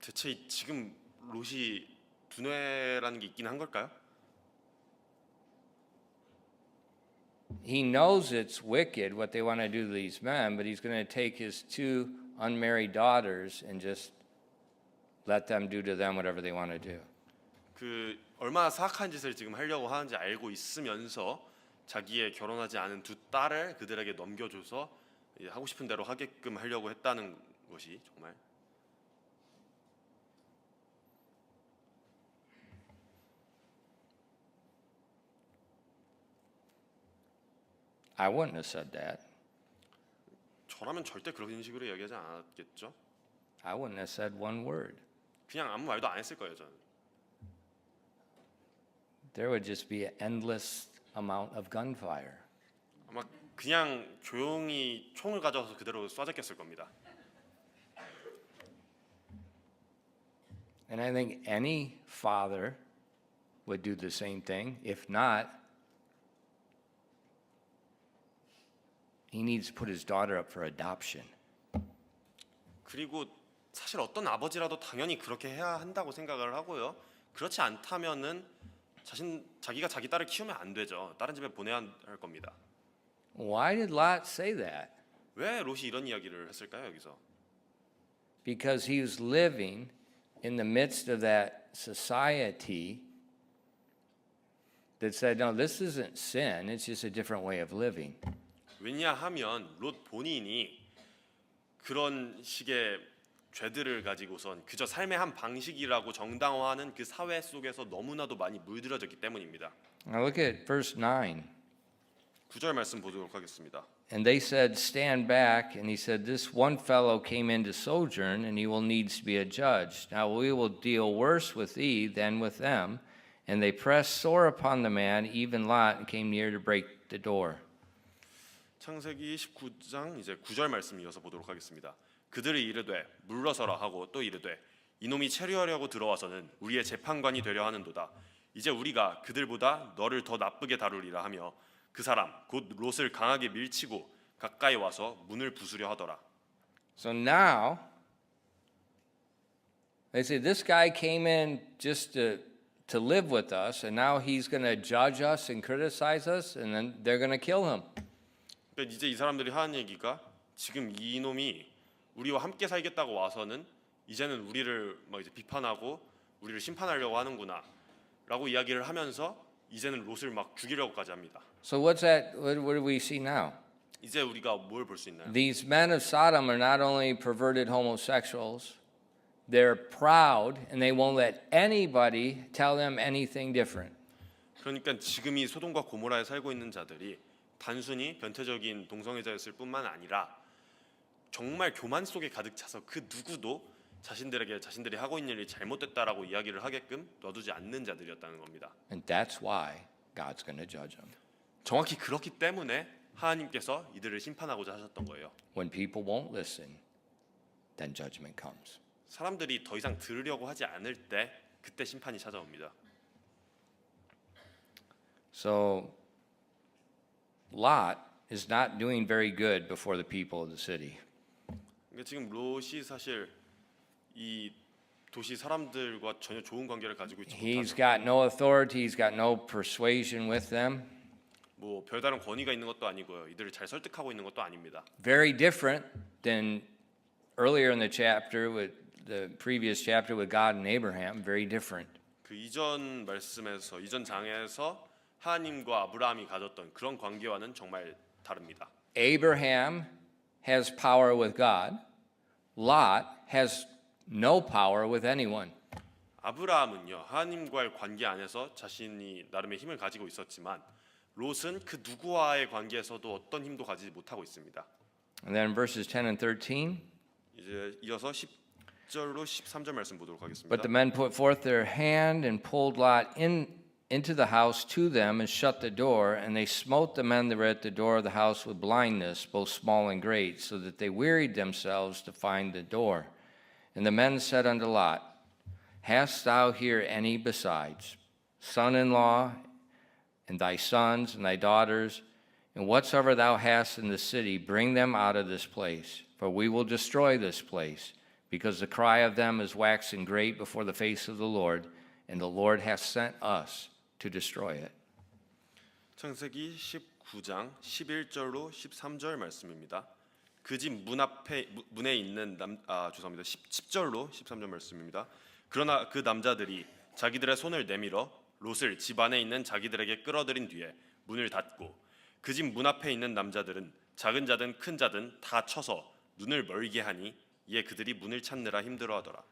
Speaker 2: 대체 지금 롯이 두뇌라는 게 있긴 한 걸까요?
Speaker 1: He knows it's wicked what they want to do to these men, but he's going to take his two unmarried daughters and just let them do to them whatever they want to do.
Speaker 2: 그 얼마나 사악한 짓을 지금 하려고 하는지 알고 있으면서 자기의 결혼하지 않은 두 딸을 그들에게 넘겨줘서 하고 싶은 대로 하게끔 하려고 했다는 것이 정말
Speaker 1: I wouldn't have said that.
Speaker 2: 저라면 절대 그런 식으로 이야기하지 않았겠죠.
Speaker 1: I wouldn't have said one word.
Speaker 2: 그냥 아무 말도 안 했을 거예요 저는.
Speaker 1: There would just be an endless amount of gunfire.
Speaker 2: 아마 그냥 조용히 총을 가져와서 그대로 쏴잡겠을 겁니다.
Speaker 1: And I think any father would do the same thing. If not, he needs to put his daughter up for adoption.
Speaker 2: 그리고 사실 어떤 아버지라도 당연히 그렇게 해야 한다고 생각을 하고요. 그렇지 않다면은 자기가 자기 딸을 키우면 안 되죠. 다른 집에 보내야 할 겁니다.
Speaker 1: Why did Lot say that?
Speaker 2: 왜 롯이 이런 이야기를 했을까요 여기서?
Speaker 1: Because he was living in the midst of that society that said, no, this isn't sin, it's just a different way of living.
Speaker 2: 왜냐하면 롯 본인이 그런 식의 죄들을 가지고선 그저 삶의 한 방식이라고 정당화하는 그 사회 속에서 너무나도 많이 물들어졌기 때문입니다.
Speaker 1: Now look at verse 9.
Speaker 2: 9절 말씀 보도록 하겠습니다.
Speaker 1: And they said, stand back. And he said, this one fellow came in to sojourn, and he will needs to be a judge. Now we will deal worse with thee than with them. And they pressed sore upon the man, even Lot, and came near to break the door.
Speaker 2: 창세기 19장 이제 9절 말씀 이어서 보도록 하겠습니다. 그들이 이르되 물러서라 하고 또 이르되 이놈이 체류하려고 들어와서는 우리의 재판관이 되려 하는도다. 이제 우리가 그들보다 너를 더 나쁘게 다루리라 하며 그 사람 곧 롯을 강하게 밀치고 가까이 와서 문을 부수려 하더라.
Speaker 1: So now, they say, this guy came in just to live with us, and now he's going to judge us and criticize us, and then they're going to kill him.
Speaker 2: 그러니까 이제 이 사람들이 하는 얘기가 지금 이 놈이 우리와 함께 살겠다고 와서는 이제는 우리를 막 이제 비판하고 우리를 심판하려고 하는구나라고 이야기를 하면서 이제는 롯을 막 죽이려고까지 합니다.
Speaker 1: So what's that? What do we see now?
Speaker 2: 이제 우리가 뭘 볼 수 있나요?
Speaker 1: These men of Sodom are not only perverted homosexuals, they're proud, and they won't let anybody tell them anything different.
Speaker 2: 그러니까 지금 이 소돔과 고모라에 살고 있는 자들이 단순히 변태적인 동성애자였을 뿐만 아니라 정말 교만 속에 가득 차서 그 누구도 자신들에게 자신들이 하고 있는 일이 잘못됐다라고 이야기를 하게끔 놔두지 않는 자들이었다는 겁니다.
Speaker 1: And that's why God's going to judge them.
Speaker 2: 정확히 그렇기 때문에 하나님께서 이들을 심판하고자 하셨던 거예요.
Speaker 1: When people won't listen, then judgment comes.
Speaker 2: 사람들이 더 이상 들으려고 하지 않을 때 그때 심판이 찾아옵니다.
Speaker 1: So Lot is not doing very good before the people of the city.
Speaker 2: 그러니까 지금 롯이 사실 이 도시 사람들과 전혀 좋은 관계를 가지고 있지
Speaker 1: He's
Speaker 2: 못하죠.
Speaker 1: got no authority, he's got no persuasion with them.
Speaker 2: 뭐 별다른 권위가 있는 것도 아니고요. 이들을 잘 설득하고 있는 것도 아닙니다.
Speaker 1: Very different than earlier in the chapter with the previous chapter with God and Abraham. Very different.
Speaker 2: 그 이전 말씀에서 이전 장에서 하나님과 아브라함이 가졌던 그런 관계와는 정말 다릅니다.
Speaker 1: Abraham has power with God. Lot has no power with anyone.
Speaker 2: 아브라함은요 하나님과의 관계 안에서 자신이 나름의 힘을 가지고 있었지만 롯은 그 누구와의 관계에서도 어떤 힘도 가지지 못하고 있습니다.
Speaker 1: And then verses 10 and 13.
Speaker 2: 이제 이어서 10절로 13절 말씀 보도록 하겠습니다.
Speaker 1: But the men put forth their hand and pulled Lot into the house to them and shut the door. And they smote the men that were at the door of the house with blindness, both small and great, so that they wearied themselves to find the door. And the men said unto Lot, Hast thou here any besides, son-in-law, and thy sons and thy daughters, and whatsoever thou hast in the city, bring them out of this place, for we will destroy this place, because the cry of them is waxing great before the face of the Lord, and the Lord hath sent us to destroy it.
Speaker 2: 창세기 19장 11절로 13절 말씀입니다. 그 집 문 앞에 문에 있는 10절로 13절 말씀입니다. 그러나 그 남자들이 자기들의 손을 내밀어 롯을 집 안에 있는 자기들에게 끌어들인 뒤에 문을 닫고 그 집 문 앞에 있는 남자들은 작은 자든 큰 자든 다 쳐서 눈을 멀게 하니 이에 그들이 문을 찾느라 힘들어하더라.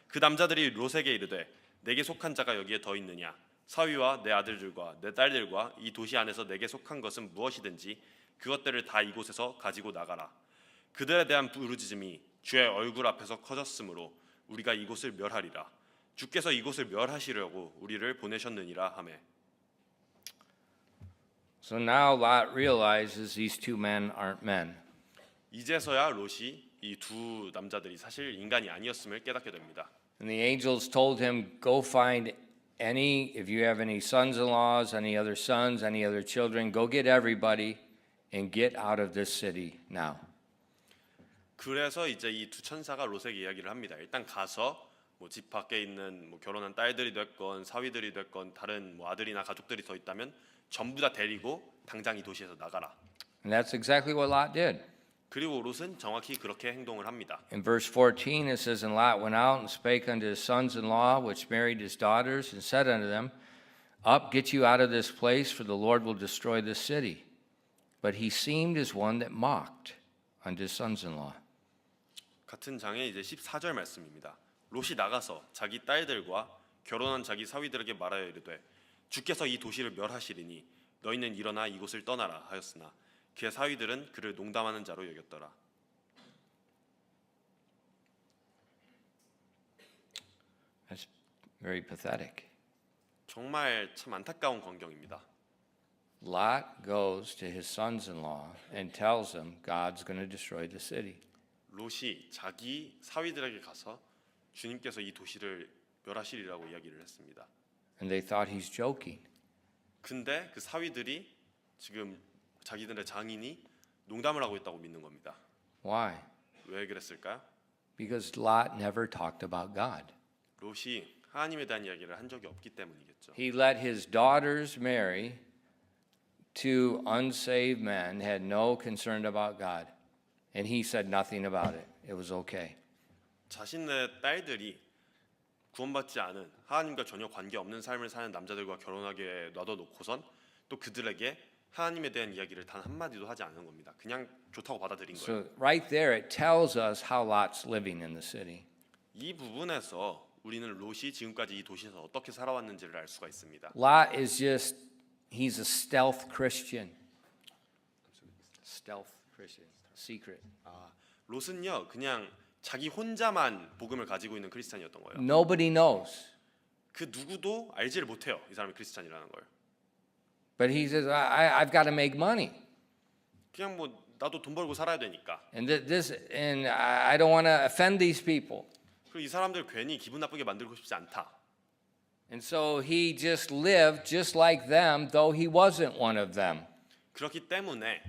Speaker 2: 그 남자들이 롯에게 이르되 내게 속한 자가 여기에 더 있느냐? 사위와 내 아들들과 내 딸들과 이 도시 안에서 내게 속한 것은 무엇이든지 그것들을 다 이곳에서 가지고 나가라. 그들에 대한 부르짖음이 주의 얼굴 앞에서 커졌으므로 우리가 이곳을 멸하리라. 주께서 이곳을 멸하시려고 우리를 보내셨느니라 하매.
Speaker 1: So now Lot realizes these two men aren't men.
Speaker 2: 이제서야 롯이 이 두 남자들이 사실 인간이 아니었음을 깨닫게 됩니다.
Speaker 1: And the angels told him, Go find if you have any sons-in-laws, any other sons, any other children, go get everybody and get out of this city now.
Speaker 2: 그래서 이제 이 두 천사가 롯에게 이야기를 합니다. 일단 가서 뭐 집 밖에 있는 뭐 결혼한 딸들이 됐건 사위들이 됐건 다른 뭐 아들이나 가족들이 더 있다면 전부 다 데리고 당장 이 도시에서 나가라.
Speaker 1: And that's exactly what Lot did.
Speaker 2: 그리고 롯은 정확히 그렇게 행동을 합니다.
Speaker 1: In verse 14 it says, And Lot went out and spake unto his sons-in-law, which married his daughters, and said unto them, Up, get you out of this place, for the Lord will destroy this city. But he seemed as one that mocked unto his sons-in-law.
Speaker 2: 같은 장에 이제 14절 말씀입니다. 롯이 나가서 자기 딸들과 결혼한 자기 사위들에게 말하여 이르되 주께서 이 도시를 멸하시리니 너희는 일어나 이곳을 떠나라 하였으나 그의 사위들은 그를 농담하는 자로 여겼더라.
Speaker 1: That's very pathetic.
Speaker 2: 정말 참 안타까운 광경입니다.
Speaker 1: Lot goes to his sons-in-law and tells them God's going to destroy the city.
Speaker 2: 롯이 자기 사위들에게 가서 주님께서 이 도시를 멸하시리라고 이야기를 했습니다.
Speaker 1: And they thought he's joking.
Speaker 2: 근데 그 사위들이 지금 자기들의 장인이 농담을 하고 있다고 믿는 겁니다.
Speaker 1: Why?
Speaker 2: 왜 그랬을까요?
Speaker 1: Because Lot never talked about God.
Speaker 2: 롯이 하나님에 대한 이야기를 한 적이 없기 때문이겠죠.
Speaker 1: He let his daughters marry two unsaved men, had no concern about God. And he said nothing about it. It was okay.
Speaker 2: 자신의 딸들이 구원받지 않은 하나님과 전혀 관계없는 삶을 사는 남자들과 결혼하게 놔둬놓고선 또 그들에게 하나님에 대한 이야기를 단 한마디도 하지 않은 겁니다. 그냥 좋다고 받아들인 거예요.
Speaker 1: So right there it tells us how Lot's living in the city.
Speaker 2: 이 부분에서 우리는 롯이 지금까지 이 도시에서 어떻게 살아왔는지를 알 수가 있습니다.
Speaker 1: Lot is he's a stealth Christian. Stealth Christian. Secret.
Speaker 2: 롯은요 그냥 자기 혼자만 복음을 가지고 있는 크리스찬이었던 거예요.
Speaker 1: Nobody knows.
Speaker 2: 그 누구도 알지를 못해요. 이 사람이 크리스찬이라는 걸.
Speaker 1: But he says, I've got to make money.
Speaker 2: 그냥 뭐 나도 돈 벌고 살아야 되니까.
Speaker 1: And I don't want to offend these people.
Speaker 2: 그리고 이 사람들 괜히 기분 나쁘게 만들고 싶지 않다.
Speaker 1: And so he just lived just like them, though he wasn't one of them.
Speaker 2: 그렇기 때문에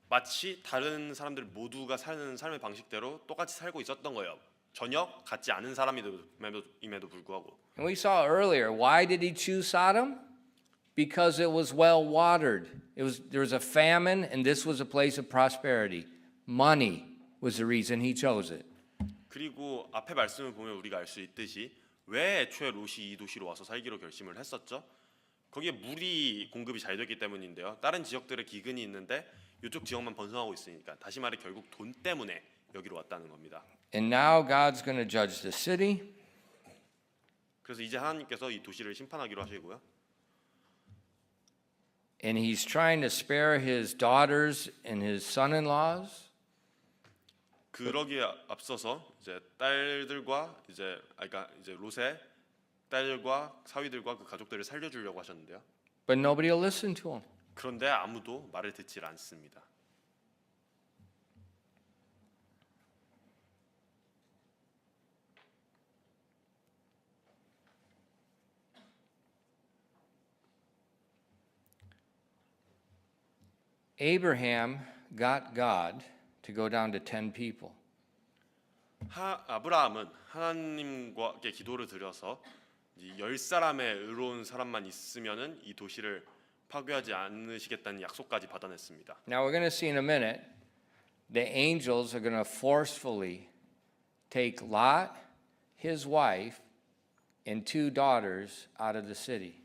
Speaker 2: 마치 다른 사람들 모두가 사는 삶의 방식대로 똑같이 살고 있었던 거예요. 전혀 같지 않은 사람임에도 불구하고.
Speaker 1: And we saw earlier, why did he choose Sodom? because it was well watered. There was a famine, and this was a place of prosperity. Money was the reason he chose it.
Speaker 2: 그리고 앞에 말씀을 보면 우리가 알 수 있듯이 왜 애초에 롯이 이 도시로 와서 살기로 결심을 했었죠? 거기에 물이 공급이 잘 됐기 때문인데요. 다른 지역들의 기근이 있는데 이쪽 지역만 번성하고 있으니까 다시 말해 결국 돈 때문에 여기로 왔다는 겁니다.
Speaker 1: And now God's going to judge the city.
Speaker 2: 그래서 이제 하나님께서 이 도시를 심판하기로 하시고요.
Speaker 1: And he's trying to spare his daughters and his son-in-laws.
Speaker 2: 그러기에 앞서서 이제 딸들과 그러니까 이제 롯의 딸들과 사위들과 그 가족들을 살려주려고 하셨는데요.
Speaker 1: But nobody will listen to him.
Speaker 2: 그런데 아무도 말을 듣지 않습니다.
Speaker 1: Abraham got God to go down to 10 people.
Speaker 2: 아브라함은 하나님께 기도를 드려서 10사람의 의로운 사람만 있으면은 이 도시를 파괴하지 않으시겠다는 약속까지 받아냈습니다.
Speaker 1: Now we're going to see in a minute the angels are going to forcefully take Lot, his wife, and 2 daughters out of the city.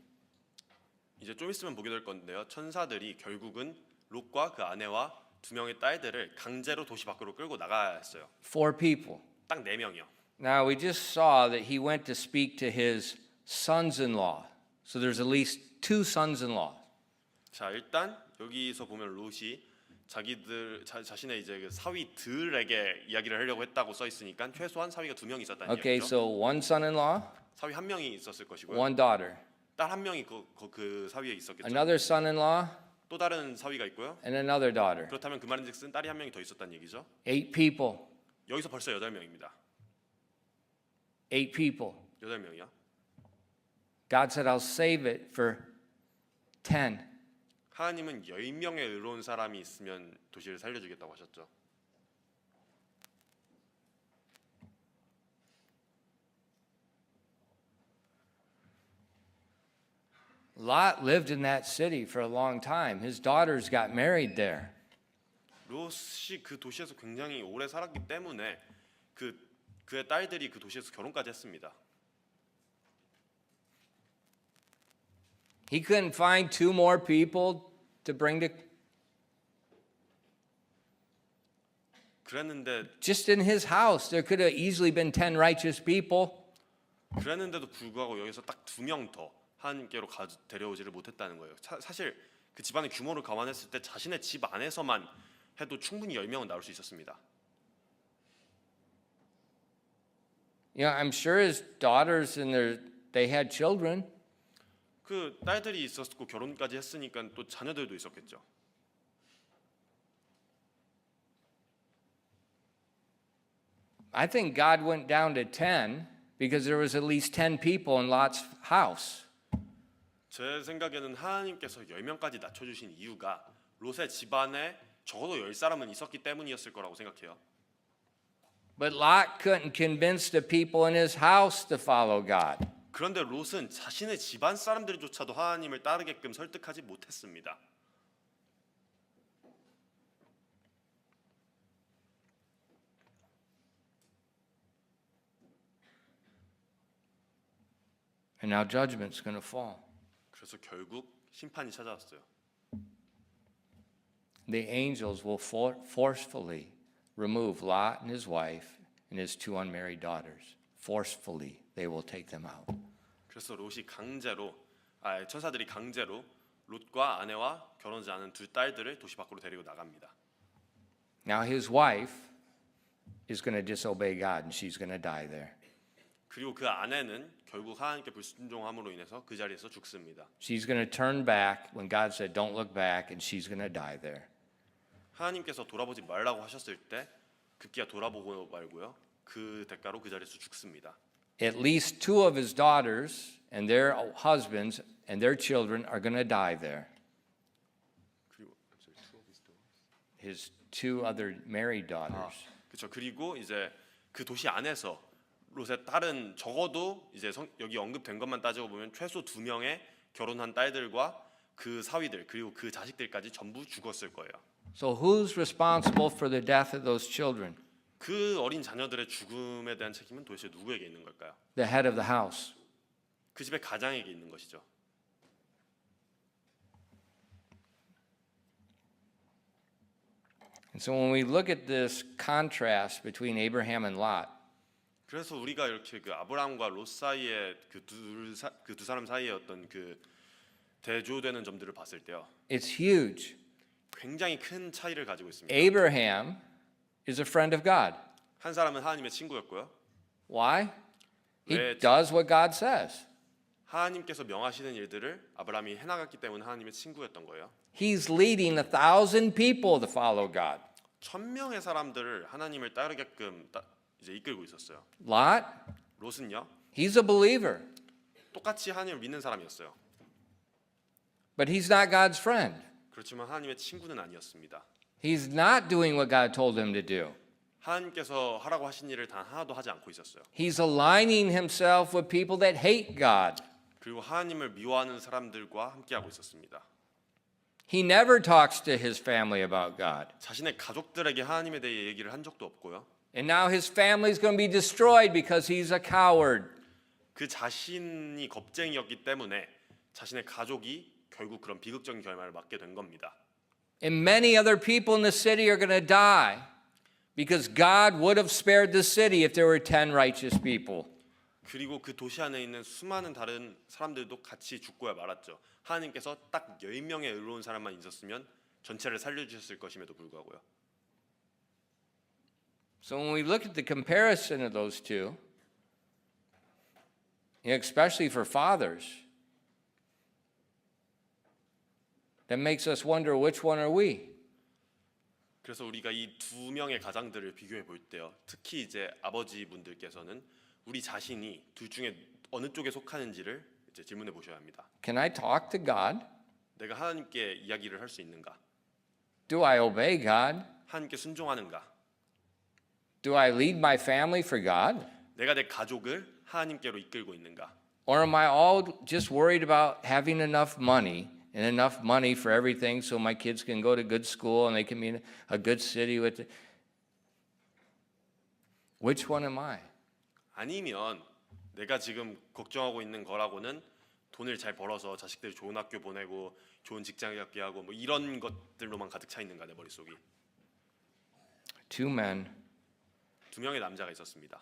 Speaker 2: 이제 좀 있으면 보게 될 건데요. 천사들이 결국은 롯과 그 아내와 2명의 딸들을 강제로 도시 밖으로 끌고 나가야 했어요.
Speaker 1: 4 people.
Speaker 2: 딱 4명이요.
Speaker 1: Now we just saw that he went to speak to his sons-in-law. So there's at least 2 sons-in-law.
Speaker 2: 자, 일단 여기서 보면 롯이 자신의 이제 그 사위들에게 이야기를 하려고 했다고 써 있으니까 최소한 사위가 2명 있었다는
Speaker 1: Okay,
Speaker 2: 얘기죠.
Speaker 1: so 1 son-in-law,
Speaker 2: 사위 1명이 있었을 것이고요.
Speaker 1: 1 daughter.
Speaker 2: 딸 1명이 그 사위에 있었겠죠.
Speaker 1: Another son-in-law
Speaker 2: 또 다른 사위가 있고요.
Speaker 1: and another daughter.
Speaker 2: 그렇다면 그 말인즉슨 딸이 1명이 더 있었다는 얘기죠.
Speaker 1: 8 people.
Speaker 2: 여기서 벌써 8명입니다.
Speaker 1: 8 people.
Speaker 2: 8명이요.
Speaker 1: God said, I'll save it for 10.
Speaker 2: 하나님은 10명의 의로운 사람이 있으면 도시를 살려주겠다고 하셨죠.
Speaker 1: Lot lived in that city for a long time. His daughters got married there.
Speaker 2: 롯이 그 도시에서 굉장히 오래 살았기 때문에 그의 딸들이 그 도시에서 결혼까지 했습니다.
Speaker 1: He couldn't find 2 more people to bring to
Speaker 2: 그랬는데
Speaker 1: just in his house. There could have easily been 10 righteous people.
Speaker 2: 그랬는데도 불구하고 여기서 딱 2명 더 하나님께로 데려오지를 못했다는 거예요. 사실 그 집안의 규모를 감안했을 때 자신의 집 안에서만 해도 충분히 10명은 나올 수 있었습니다.
Speaker 1: You know, I'm sure his daughters and they had children.
Speaker 2: 그 딸들이 있었고 결혼까지 했으니까 또 자녀들도 있었겠죠.
Speaker 1: I think God went down to 10 because there was at least 10 people in Lot's house.
Speaker 2: 제 생각에는 하나님께서 10명까지 낮춰주신 이유가 롯의 집안에 적어도 10사람은 있었기 때문이었을 거라고 생각해요.
Speaker 1: But Lot couldn't convince the people in his house to follow God.
Speaker 2: 그런데 롯은 자신의 집안 사람들조차도 하나님을 따르게끔 설득하지 못했습니다.
Speaker 1: And now judgment's going to fall.
Speaker 2: 그래서 결국 심판이 찾아왔어요.
Speaker 1: The angels will forcefully remove Lot and his wife and his 2 unmarried daughters. Forcefully, they will take them out.
Speaker 2: 그래서 천사들이 강제로 롯과 아내와 결혼하지 않은 2 딸들을 도시 밖으로 데리고 나갑니다.
Speaker 1: Now his wife is going to disobey God and she's going to die there.
Speaker 2: 그리고 그 아내는 결국 하나님께 불순종함으로 인해서 그 자리에서 죽습니다.
Speaker 1: She's going to turn back when God said don't look back and she's going to die there.
Speaker 2: 하나님께서 돌아보지 말라고 하셨을 때 급기야 돌아보고 말고요. 그 대가로 그 자리에서 죽습니다.
Speaker 1: At least 2 of his daughters and their husbands and their children are going to die there.
Speaker 2: 그리고
Speaker 1: His 2 other married daughters.
Speaker 2: 그렇죠. 그리고 이제 그 도시 안에서 롯의 딸은 적어도 이제 여기 언급된 것만 따지고 보면 최소 2명의 결혼한 딸들과 그 사위들 그리고 그 자식들까지 전부 죽었을 거예요.
Speaker 1: So who's responsible for the death of those children?
Speaker 2: 그 어린 자녀들의 죽음에 대한 책임은 도대체 누구에게 있는 걸까요?
Speaker 1: The head of the house.
Speaker 2: 그 집의 가장에게 있는 것이죠.
Speaker 1: And so when we look at this contrast between Abraham and Lot,
Speaker 2: 그래서 우리가 이렇게 그 아브라함과 롯 사이의 그 두 사람 사이의 어떤 그 대조되는 점들을 봤을 때요,
Speaker 1: it's huge.
Speaker 2: 굉장히 큰 차이를 가지고 있습니다.
Speaker 1: Abraham is a friend of God.
Speaker 2: 한 사람은 하나님의 친구였고요.
Speaker 1: Why? He
Speaker 2: 왜?
Speaker 1: does what God says.
Speaker 2: 하나님께서 명하시는 일들을 아브라함이 해나갔기 때문에 하나님의 친구였던 거예요.
Speaker 1: He's leading 1,000 people to follow God.
Speaker 2: 1,000명의 사람들을 하나님을 따르게끔 이제 이끌고 있었어요.
Speaker 1: Lot,
Speaker 2: 롯은요,
Speaker 1: he's a believer,
Speaker 2: 똑같이 하나님을 믿는 사람이었어요.
Speaker 1: but he's not God's friend.
Speaker 2: 그렇지만 하나님의 친구는 아니었습니다.
Speaker 1: He's not doing what God told him to do.
Speaker 2: 하나님께서 하라고 하신 일을 단 하나도 하지 않고 있었어요.
Speaker 1: He's aligning himself with people that hate God.
Speaker 2: 그리고 하나님을 미워하는 사람들과 함께하고 있었습니다.
Speaker 1: He never talks to his family about God.
Speaker 2: 자신의 가족들에게 하나님에 대해 얘기를 한 적도 없고요.
Speaker 1: And now his family is going to be destroyed because he's a coward.
Speaker 2: 그 자신이 겁쟁이였기 때문에 자신의 가족이 결국 그런 비극적인 결말을 맞게 된 겁니다.
Speaker 1: And many other people in the city are going to die because God would have spared the city if there were 10 righteous people.
Speaker 2: 그리고 그 도시 안에 있는 수많은 다른 사람들도 같이 죽고야 말았죠. 하나님께서 딱 10명의 의로운 사람만 있었으면 전체를 살려주셨을 것임에도 불구하고요.
Speaker 1: So when we look at the comparison of those two, especially for fathers, that makes us wonder which one are we?
Speaker 2: 그래서 우리가 이 두 명의 가장들을 비교해 볼 때요, 특히 이제 아버지분들께서는 우리 자신이 둘 중에 어느 쪽에 속하는지를 이제 질문해 보셔야 합니다.
Speaker 1: Can I talk to God?
Speaker 2: 내가 하나님께 이야기를 할 수 있는가?
Speaker 1: Do I obey God?
Speaker 2: 하나님께 순종하는가?
Speaker 1: Do I lead my family for God?
Speaker 2: 내가 내 가족을 하나님께로 이끌고 있는가?
Speaker 1: Or am I all just worried about having enough money and enough money for everything so my kids can go to good school and they can be in a good city with it? Which one am I?
Speaker 2: 아니면 내가 지금 걱정하고 있는 거라고는 돈을 잘 벌어서 자식들 좋은 학교 보내고 좋은 직장 갖게 하고 뭐 이런 것들로만 가득 차 있는가 내 머릿속이.
Speaker 1: Two men.
Speaker 2: 두 명의 남자가 있었습니다.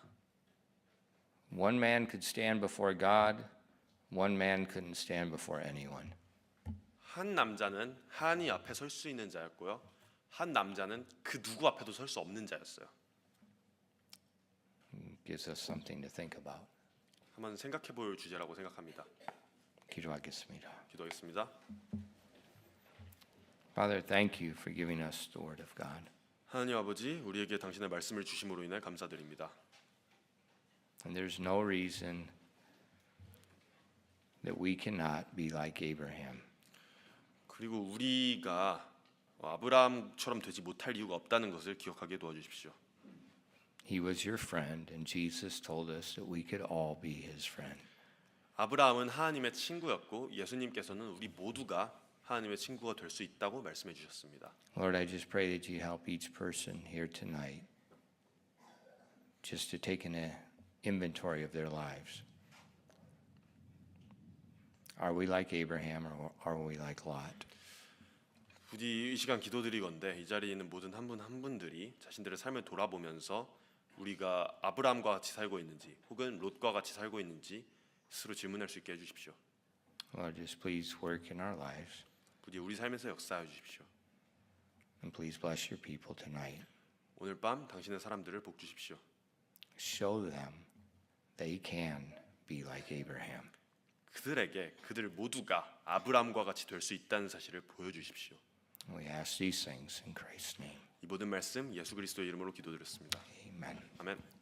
Speaker 1: One man could stand before God. One man couldn't stand before anyone.
Speaker 2: 한 남자는 하나님 앞에 설 수 있는 자였고요. 한 남자는 그 누구 앞에도 설 수 없는 자였어요.
Speaker 1: Gives us something to think about.
Speaker 2: 한번 생각해 볼 주제라고 생각합니다.
Speaker 1: 기도하겠습니다.
Speaker 2: 기도하겠습니다.
Speaker 1: Father, thank you for giving us the word of God.
Speaker 2: 하나님 아버지, 우리에게 당신의 말씀을 주심으로 인해 감사드립니다.
Speaker 1: And there's no reason that we cannot be like Abraham.
Speaker 2: 그리고 우리가 아브라함처럼 되지 못할 이유가 없다는 것을 기억하게 도와주십시오.
Speaker 1: He was your friend, and Jesus told us that we could all be his friend.
Speaker 2: 아브라함은 하나님의 친구였고 예수님께서는 우리 모두가 하나님의 친구가 될 수 있다고 말씀해 주셨습니다.
Speaker 1: Lord, I just pray that you help each person here tonight just to take an inventory of their lives. Are we like Abraham or are we like Lot?
Speaker 2: 부디 이 시간 기도드리건대 이 자리에 있는 모든 한 분 한 분들이 자신들의 삶을 돌아보면서 우리가 아브라함과 같이 살고 있는지 혹은 롯과 같이 살고 있는지 스스로 질문할 수 있게 해주십시오.
Speaker 1: Lord, just please work in our lives
Speaker 2: 부디 우리 삶에서 역사해 주십시오.
Speaker 1: and please bless your people tonight.
Speaker 2: 오늘 밤 당신의 사람들을 복 주십시오.
Speaker 1: Show them they can be like Abraham.
Speaker 2: 그들에게 그들 모두가 아브라함과 같이 될 수 있다는 사실을 보여주십시오.
Speaker 1: We ask these things in Christ's name.
Speaker 2: 이 모든 말씀 예수 그리스도의 이름으로 기도드렸습니다.
Speaker 1: Amen.
Speaker 2: 아멘.